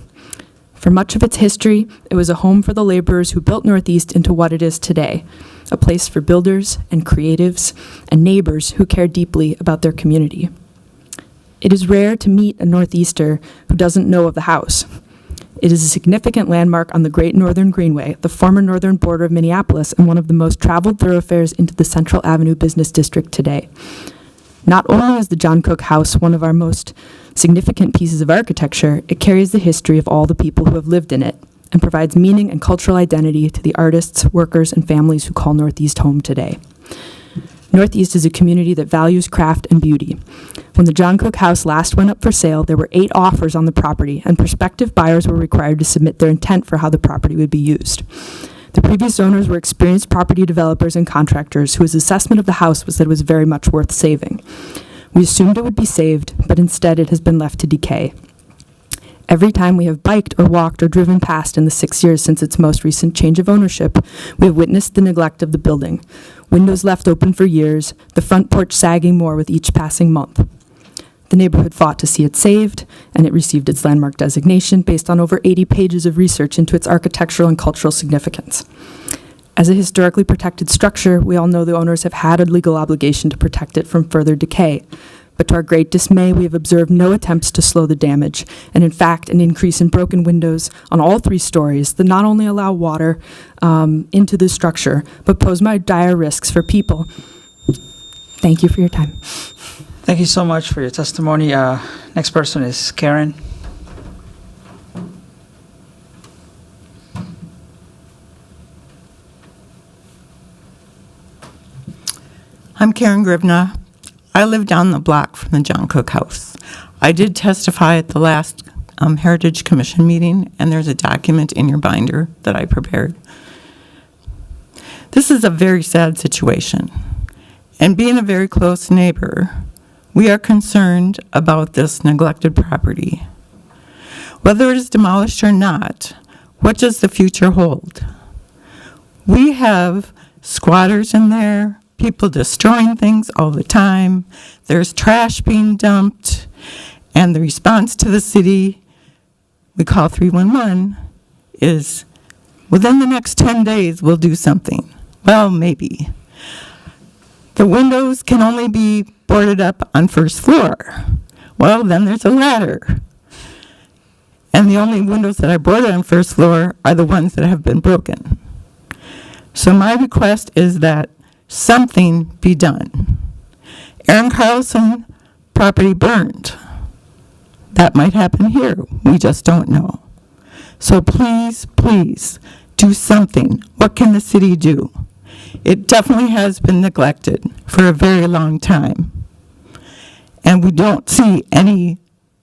For much of its history, it was a home for the laborers who built Northeast into what it is today, a place for builders and creatives and neighbors who care deeply about their community. It is rare to meet a Northeaster who doesn't know of the house. It is a significant landmark on the Great Northern Greenway, the former northern border of Minneapolis, and one of the most traveled thoroughfares into the Central Avenue business district today. Not only is the John Cook House one of our most significant pieces of architecture, it carries the history of all the people who have lived in it and provides meaning and cultural identity to the artists, workers, and families who call Northeast home today. Northeast is a community that values craft and beauty. When the John Cook House last went up for sale, there were 8 offers on the property, and prospective buyers were required to submit their intent for how the property would be used. The previous owners were experienced property developers and contractors whose assessment of the house was that it was very much worth saving. We assumed it would be saved, but instead it has been left to decay. Every time we have biked or walked or driven past in the 6 years since its most recent change of ownership, we have witnessed the neglect of the building. Windows left open for years, the front porch sagging more with each passing month. The neighborhood fought to see it saved, and it received its landmark designation based on over 80 pages of research into its architectural and cultural significance. As a historically protected structure, we all know the owners have had a legal obligation to protect it from further decay. But to our great dismay, we have observed no attempts to slow the damage, and in fact, an increase in broken windows on all 3 stories that not only allow water into the structure, but pose dire risks for people. Thank you for your time. Thank you so much for your testimony. Next person is Karen. I'm Karen Grivna. I live down the block from the John Cook House. I did testify at the last Heritage Commission meeting, and there's a document in your binder that I prepared. This is a very sad situation, and being a very close neighbor, we are concerned about this neglected property. Whether it is demolished or not, what does the future hold? We have squatters in there, people destroying things all the time, there's trash being dumped, and the response to the city, we call 311, is within the next 10 days, we'll do something. Well, maybe. The windows can only be boarded up on first floor. Well, then there's a ladder. And the only windows that are boarded on first floor are the ones that have been broken. So my request is that something be done. Aaron Carlson property burned. That might happen here. We just don't know. So please, please, do something. What can the city do? It definitely has been neglected for a very long time. And we don't see any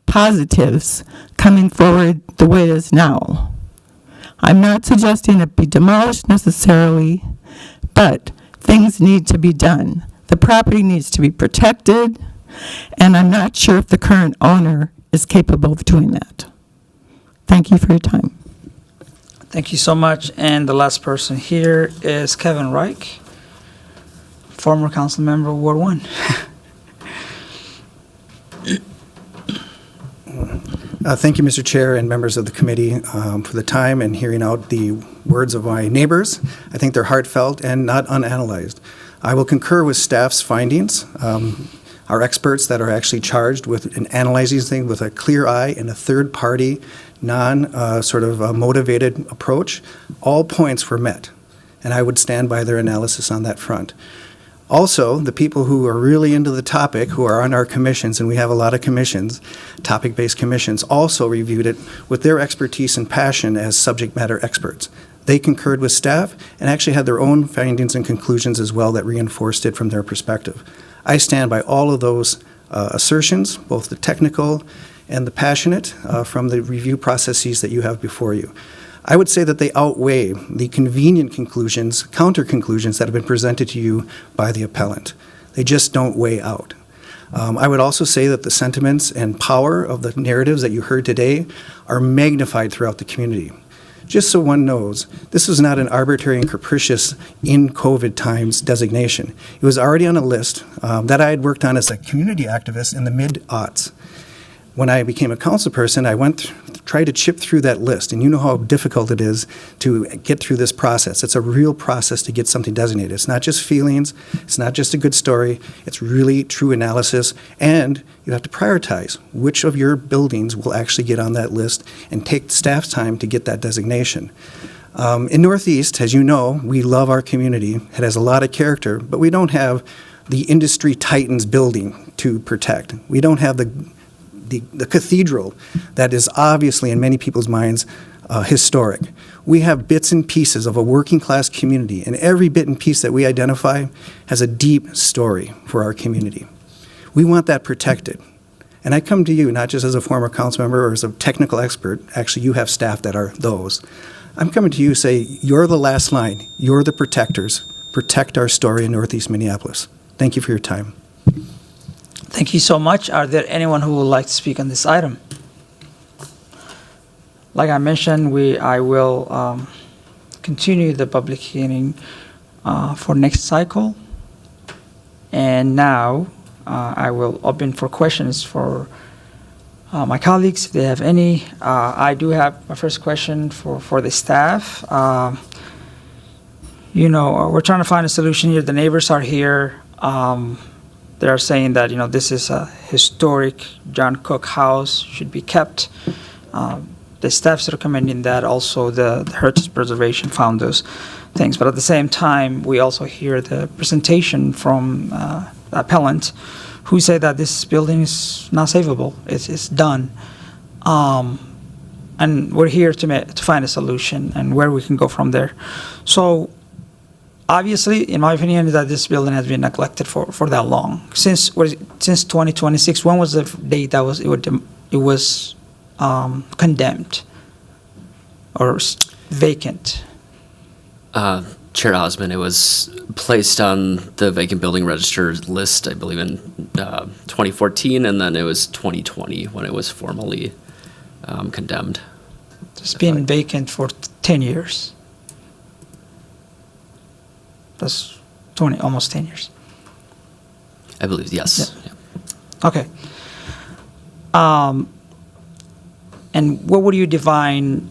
positives coming forward the way it is now. I'm not suggesting it be demolished necessarily, but things need to be done. The property needs to be protected, and I'm not sure if the current owner is capable of doing that. Thank you for your time. Thank you so much. And the last person here is Kevin Reich, former council member of Ward 1. Thank you, Mr. Chair and members of the committee, for the time and hearing out the words of my neighbors. I think they're heartfelt and not unanalyzed. I will concur with staff's findings. Our experts that are actually charged with analyzing things with a clear eye and a third-party, motivated approach, all points were met, and I would stand by their analysis on that front. Also, the people who are really into the topic, who are on our commissions, and we have a lot of commissions, topic-based commissions, also reviewed it with their expertise and passion as subject matter experts. They concurred with staff and actually had their own findings and conclusions as well that reinforced it from their perspective. I stand by all of those assertions, both the technical and the passionate, from the review processes that you have before you. I would say that they outweigh the convenient conclusions, counter-conclusions that have been presented to you by the appellant. They just don't weigh out. I would also say that the sentiments and power of the narratives that you heard today are magnified throughout the community. Just so one knows, this is not an arbitrary and capricious in COVID times designation. It was already on a list that I had worked on as a community activist in the mid-aughts. When I became a council person, I tried to chip through that list, and you know how difficult it is to get through this process. It's a real process to get something designated. It's not just feelings, it's not just a good story, it's really true analysis, and you have to prioritize which of your buildings will actually get on that list and take staff's time to get that designation. In Northeast, as you know, we love our community. It has a lot of character, but we don't have the industry titans building to protect. We don't have the cathedral that is obviously in many people's minds historic. We have bits and pieces of a working class community, and every bit and piece that we identify has a deep story for our community. We want that protected. And I come to you not just as a former council member or as a technical expert. Actually, you have staff that are those. I'm coming to you to say, you're the last line. You're the protectors. Protect our story in Northeast Minneapolis. Thank you for your time. Thank you so much. Are there anyone who would like to speak on this item? Like I mentioned, I will continue the public hearing for next cycle. And now I will open for questions for my colleagues, if they have any. I do have my first question for the staff. We're trying to find a solution here. The neighbors are here. They are saying that, this is a historic John Cook house, should be kept. The staff's recommending that. Also, the Heritage Preservation found those things. But at the same time, we also hear the presentation from the appellant who say that this building is not savable. It's done. And we're here to find a solution and where we can go from there. So obviously, in my opinion, is that this building has been neglected for that long. Since 2026, when was the date that it was condemned or vacant? Chair Osmond, it was placed on the vacant building register list, I believe, in 2014, and then it was 2020 when it was formally condemned. It's been vacant for 10 years. That's almost 10 years. I believe, yes. Yeah. Okay. And what would you define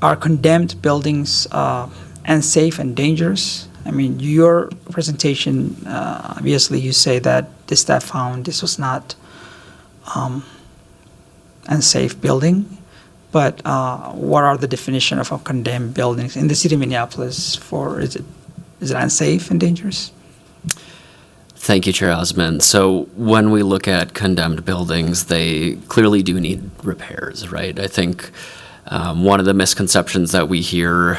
are condemned buildings unsafe and dangerous? I mean, your presentation, obviously you say that the staff found this was not unsafe building, but what are the definition of a condemned buildings in the city of Minneapolis is it unsafe and dangerous? Thank you, Chair Osmond. So when we look at condemned buildings, they clearly do need repairs, right? I think one of the misconceptions that we hear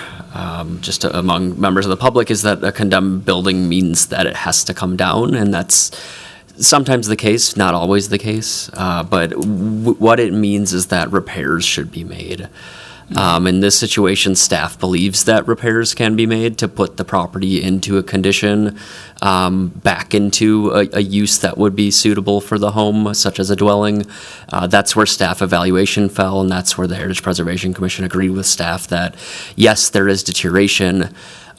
just among members of the public is that a condemned building means that it has to come down, and that's sometimes the case, not always the case. But what it means is that repairs should be made. In this situation, staff believes that repairs can be made to put the property into a condition, back into a use that would be suitable for the home, such as a dwelling. That's where staff evaluation fell, and that's where the Heritage Preservation Commission agreed with staff that, yes, there is deterioration,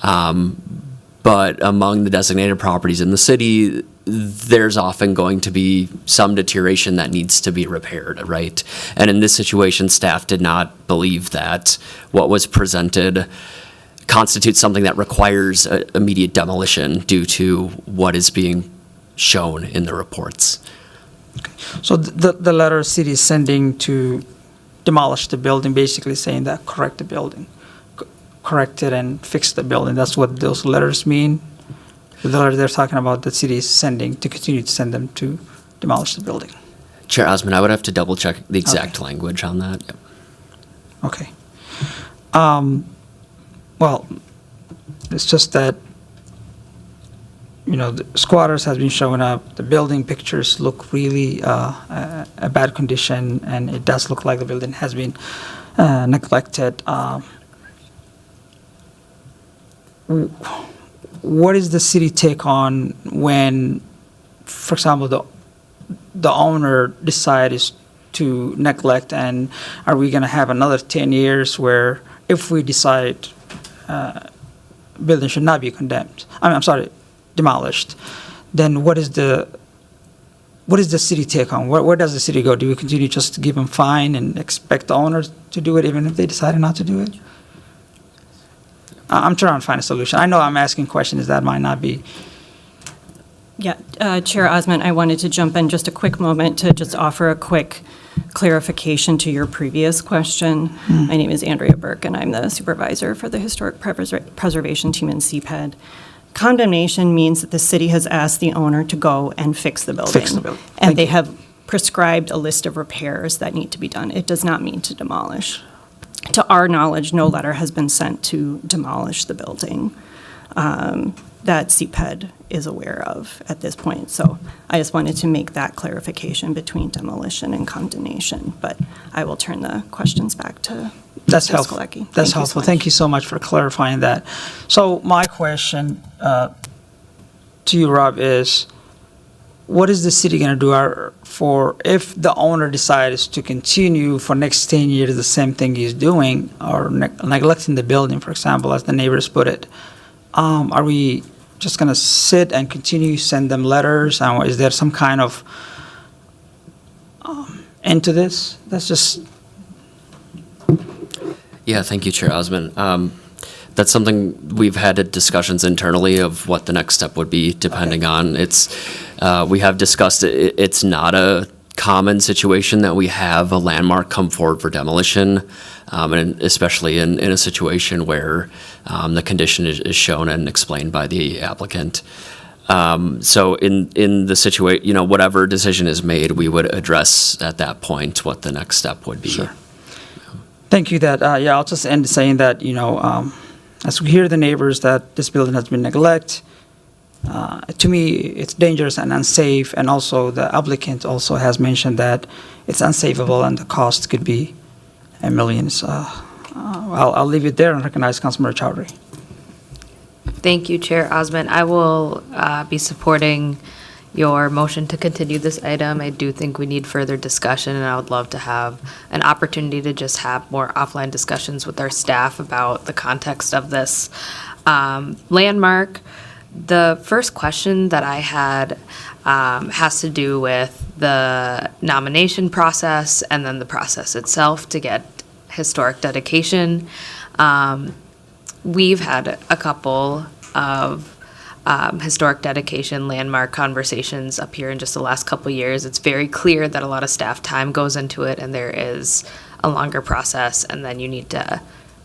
but among the designated properties in the city, there's often going to be some deterioration that needs to be repaired, right? And in this situation, staff did not believe that what was presented constitutes something that requires immediate demolition due to what is being shown in the reports. Okay. So the letter city is sending to demolish the building, basically saying that correct the building, correct it and fix the building. That's what those letters mean. The letter they're talking about, the city is sending to continue to send them to demolish the building. Chair Osmond, I would have to double check the exact language on that. Yep. Okay. Well, it's just that, the squatters has been showing up. The building pictures look really a bad condition, and it does look like the building has been neglected. What is the city take on when, for example, the owner decides to neglect, and are we going to have another 10 years where if we decide building should not be condemned, I'm sorry, demolished, then what is the city take on? Where does the city go? Do we continue just to give them fine and expect the owners to do it even if they decided not to do it? I'm trying to find a solution. I know I'm asking questions that might not be. Yeah, Chair Osmond, I wanted to jump in just a quick moment to just offer a quick clarification to your previous question. My name is Andrea Burke, and I'm the supervisor for the Historic Preservation Team in CPED. Condemnation means that the city has asked the owner to go and fix the building. Fix the building. And they have prescribed a list of repairs that need to be done. It does not mean to demolish. To our knowledge, no letter has been sent to demolish the building that CPED is aware of at this point. So I just wanted to make that clarification between demolition and condemnation. But I will turn the questions back to That's Mr. helpful. Skolecki. That's helpful. Thank you so much for clarifying that. So my question to you, Rob, is what is the city going to do for if the owner decides to continue for next 10 years the same thing he's doing or neglecting the building, for example, as the neighbors put it? Are we just going to sit and continue send them letters? Is there some kind of end to this? That's just... Yeah, thank you, Chair Osmond. That's something we've had discussions internally of what the next step would be, depending on we have discussed it. It's not a common situation that we have a landmark come forward for demolition, and especially in a situation where the condition is shown and explained by the applicant. So in the situation, whatever decision is made, we would address at that point what the next step would be. Sure. Thank you. I'll just end saying that, As we hear the neighbors that this building has been neglected, to me, it's dangerous and unsafe, and also the applicant also has mentioned that it's unsavable and the cost could be millions. I'll leave it there and recognize Councilmember Chowdhury. Thank you, Chair Osmond. I will be supporting your motion to continue this item. I do think we need further discussion, and I would love to have an opportunity to just have more offline discussions with our staff about the context of this landmark. The first question that I had has to do with the nomination process and then the process itself to get historic dedication. We've had a couple of historic dedication landmark conversations up here in just the last couple years. It's very clear that a lot of staff time goes into it, and there is a longer process, and then you need to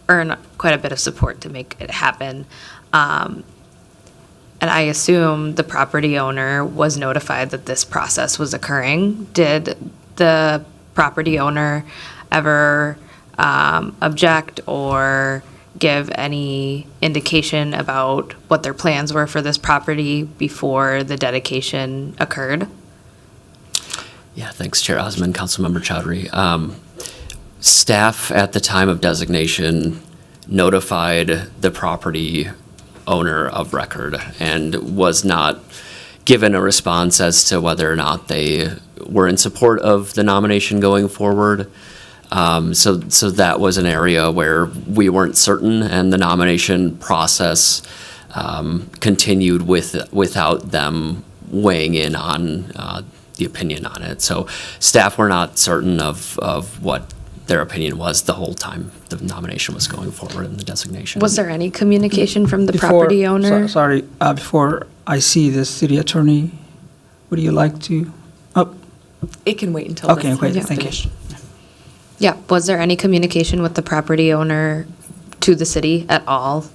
earn quite a bit of support to make it happen. And I assume the property owner was notified that this process was occurring. Did the property owner ever object or give any indication about what their plans were for this property before the dedication occurred? Yeah, thanks, Chair Osmond, Councilmember Chowdhury. Staff at the time of designation notified the property owner of record and was not given a response as to whether or not they were in support of the nomination going forward. So that was an area where we weren't certain, and the nomination process continued without them weighing in on the opinion on it. So staff were not certain of what their opinion was the whole time the nomination was going forward in the designation. Was there any communication from the property owner? Before I see the city attorney, would you like to? Oh, It can wait until okay, this great, is thank you. finished. Yeah, was there any communication with the property owner to the city at all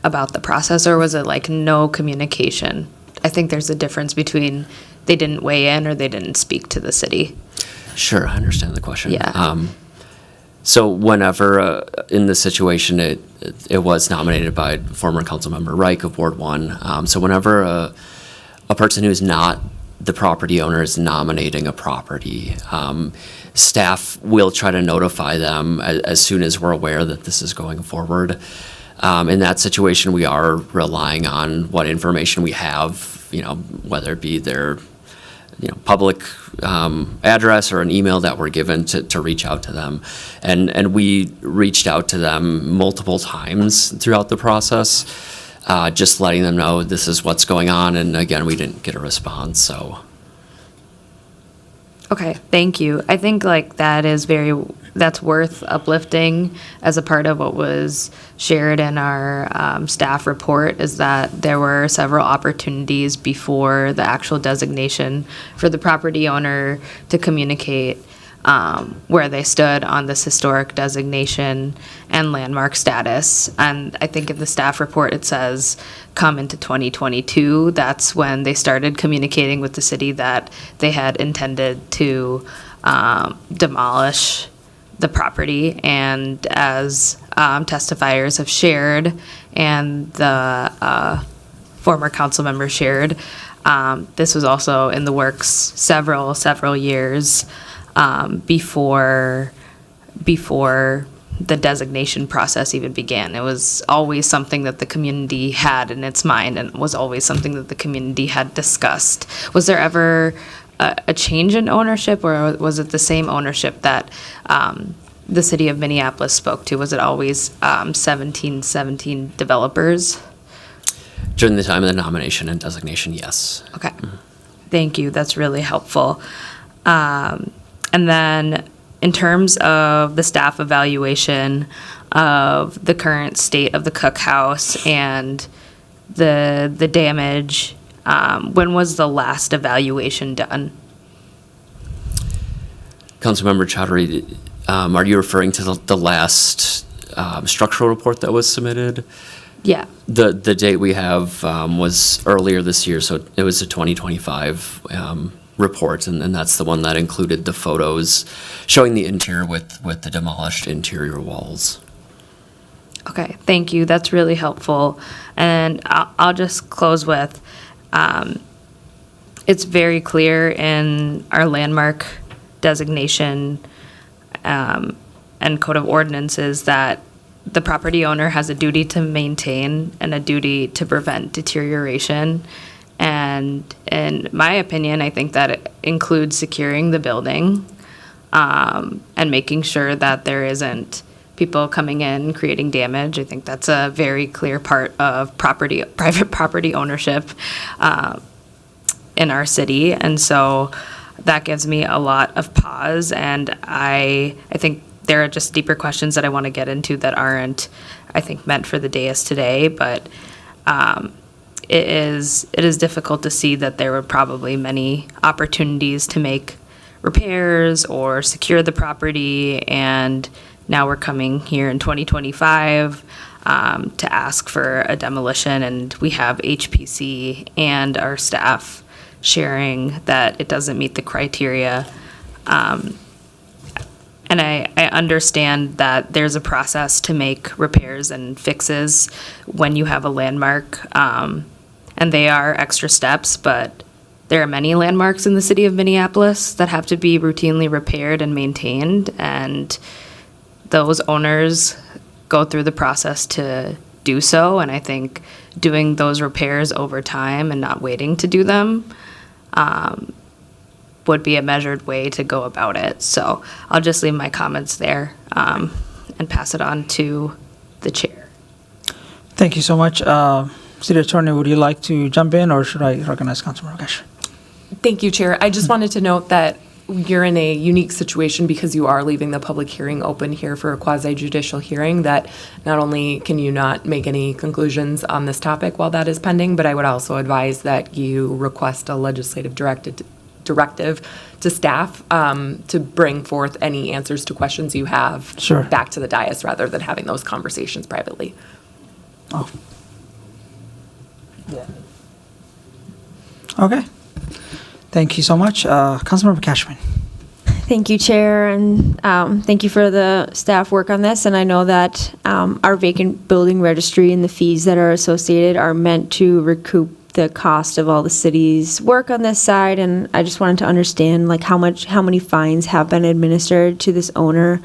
about the process, or was it like no communication? I think there's a difference between they didn't weigh in or they didn't speak to the city. Sure, I understand the question. Yeah. So whenever in this situation, it was nominated by former Councilmember Reich of Ward 1. So whenever a person who is not the property owner is nominating a property, staff will try to notify them as soon as we're aware that this is going forward. In that situation, we are relying on what information we have, whether it be their public address or an email that we're given to reach out to them. And we reached out to them multiple times throughout the process, just letting them know this is what's going on. And again, we didn't get a response, so. Okay, thank you. I think that's worth uplifting as a part of what was shared in our staff report, is that there were several opportunities before the actual designation for the property owner to communicate where they stood on this historic designation and landmark status. And I think in the staff report, it says come into 2022. That's when they started communicating with the city that they had intended to demolish the property. And as testifiers have shared, and the former council member shared, this was also in the works several years before the designation process even began. It was always something that the community had in its mind, and was always something that the community had discussed. Was there ever a change in ownership, or was it the same ownership that the city of Minneapolis spoke to? Was it always 1717 developers? During the time of the nomination and designation, yes. Okay. Thank you. That's really helpful. And then in terms of the staff evaluation of the current state of the cookhouse and the damage, when was the last evaluation done? Councilmember Chowdhury, are you referring to the last structural report that was submitted? Yeah. The date we have was earlier this year, so it was a 2025 report, and that's the one that included the photos showing the interior with the demolished interior walls. Okay, thank you. That's really helpful. And I'll just close with, it's very clear in our landmark designation and code of ordinances that the property owner has a duty to maintain and a duty to prevent deterioration. And in my opinion, I think that it includes securing the building and making sure that there isn't people coming in creating damage. I think that's a very clear part of private property ownership in our city. And so that gives me a lot of pause. And I think there are just deeper questions that I want to get into that aren't, I think, meant for the dais today. But it is difficult to see that there were probably many opportunities to make repairs or secure the property, and now we're coming here in 2025 to ask for a demolition, and we have HPC and our staff sharing that it doesn't meet the criteria. And I understand that there's a process to make repairs and fixes when you have a landmark, and they are extra steps, but there are many landmarks in the city of Minneapolis that have to be routinely repaired and maintained, and those owners go through the process to do so. And I think doing those repairs over time and not waiting to do them would be a measured way to go about it. So I'll just leave my comments there and pass it on to the chair. Thank you so much. City Attorney, would you like to jump in, or should I recognize Councilmember Cash? Thank you, Chair. I just wanted to note that you're in a unique situation because you are leaving the public hearing open here for a quasi-judicial hearing, that not only can you not make any conclusions on this topic while that is pending, but I would also advise that you request a legislative directive to staff to bring forth any answers to questions you have Sure. back to the dais rather than having those conversations privately. Oh. Yeah. Okay. Thank you so much. Councilmember Cashman. Thank you, Chair, and thank you for the staff work on this. And I know that our vacant building registry and the fees that are associated are meant to recoup the cost of all the city's work on this side. And I just wanted to understand, like, how many fines have been administered to this owner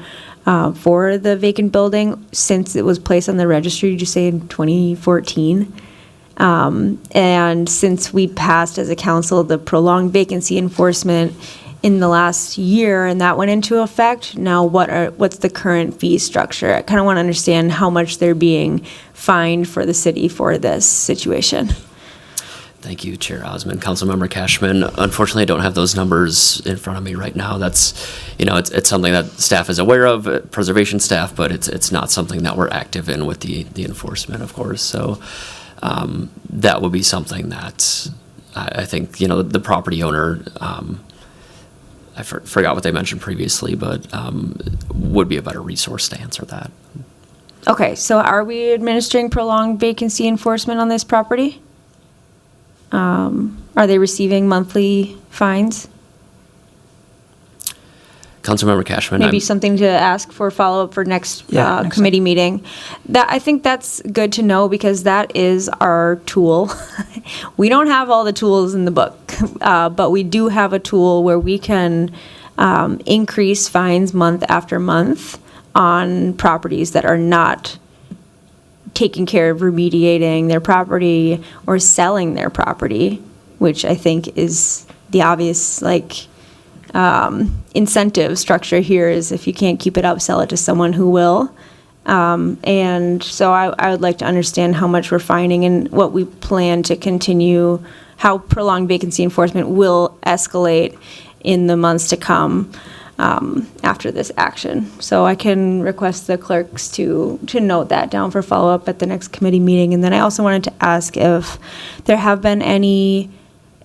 for the vacant building since it was placed on the registry. Did you say in 2014? And since we passed as a council the prolonged vacancy enforcement in the last year and that went into effect, now what's the current fee structure? I kind of want to understand how much they're being fined for the city for this situation. Thank you, Chair Osmond. Councilmember Cashman, unfortunately, I don't have those numbers in front of me right now. That's, it's something that staff is aware of, preservation staff, but it's not something that we're active in with the enforcement, of course. So that would be something that I think, the property owner, I forgot what they mentioned previously, but would be a better resource to answer that. Okay, so are we administering prolonged vacancy enforcement on this property? Are they receiving monthly fines? Councilmember Cashman. Maybe something to ask for follow-up for next committee meeting. I think that's good to know because that is our tool. We don't have all the tools in the book, but we do have a tool where we can increase fines month after month on properties that are not taking care of remediating their property or selling their property, which I think is the obvious, incentive structure here is if you can't keep it up, sell it to someone who will. And so I would like to understand how much we're finding and what we plan to continue, how prolonged vacancy enforcement will escalate in the months to come after this action. So I can request the clerks to note that down for follow-up at the next committee meeting. And then I also wanted to ask if there have been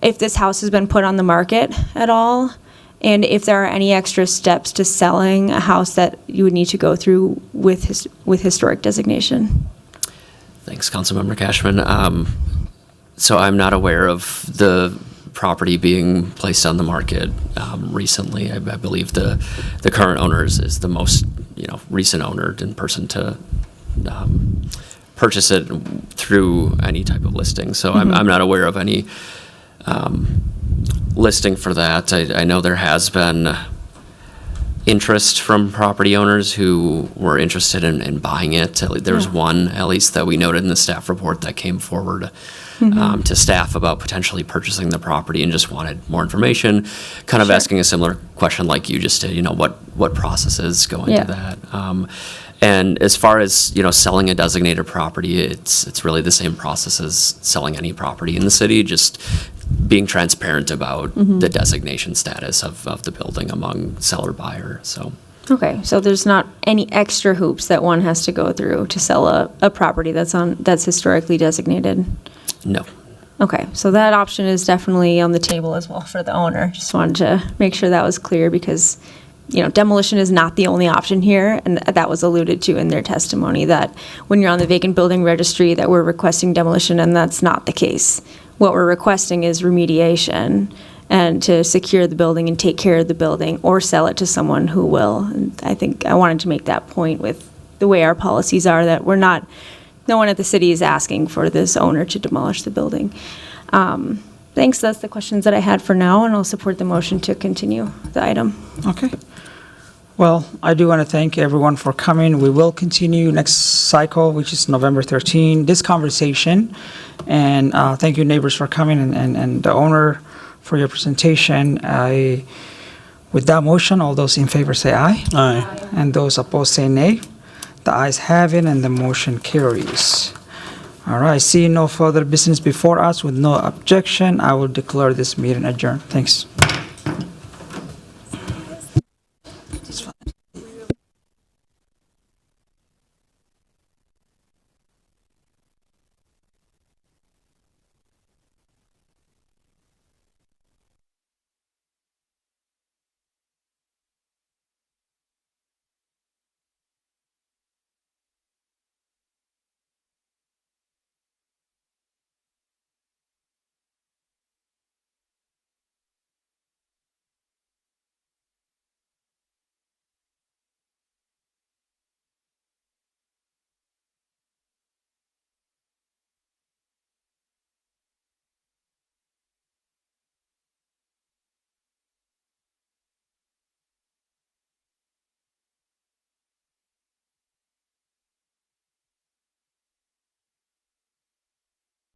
if this house has been put on the market at all, and if there are any extra steps to selling a house that you would need to go through with historic designation. Thanks, Councilmember Cashman. So I'm not aware of the property being placed on the market recently. I believe the current owner is the most recent owner in person to purchase it through any type of listing. So I'm not aware of any listing for that. I know there has been interest from property owners who were interested in buying it. There was one, at least, that we noted in the staff report that came forward to staff about potentially purchasing the property and just wanted more information, kind of asking a similar question like you just did, what processes go into that. And as far as, selling a designated property, it's really the same process as selling any property in the city, just being transparent about the designation status of the building among seller buyer, so. Okay, so there's not any extra hoops that one has to go through to sell a property that's historically designated? No. Okay, so that option is definitely on the table as well for the owner. Just wanted to make sure that was clear because, demolition is not the only option here, and that was alluded to in their testimony, that when you're on the vacant building registry that we're requesting demolition, and that's not the case. What we're requesting is remediation and to secure the building and take care of the building or sell it to someone who will. And I think I wanted to make that point with the way our policies are, that no one at the city is asking for this owner to demolish the building. Thanks, that's the questions that I had for now, and I'll support the motion to continue the item. Okay. Well, I do want to thank everyone for coming. We will continue next cycle, which is November 13, this conversation. And thank you, neighbors, for coming, and the owner for your presentation. With that motion, all those in favor say aye. Aye. And those opposed say nay. The ayes have it, and the motion carries. All right, seeing no further business before us with no objection, I will declare this meeting adjourned. Thanks.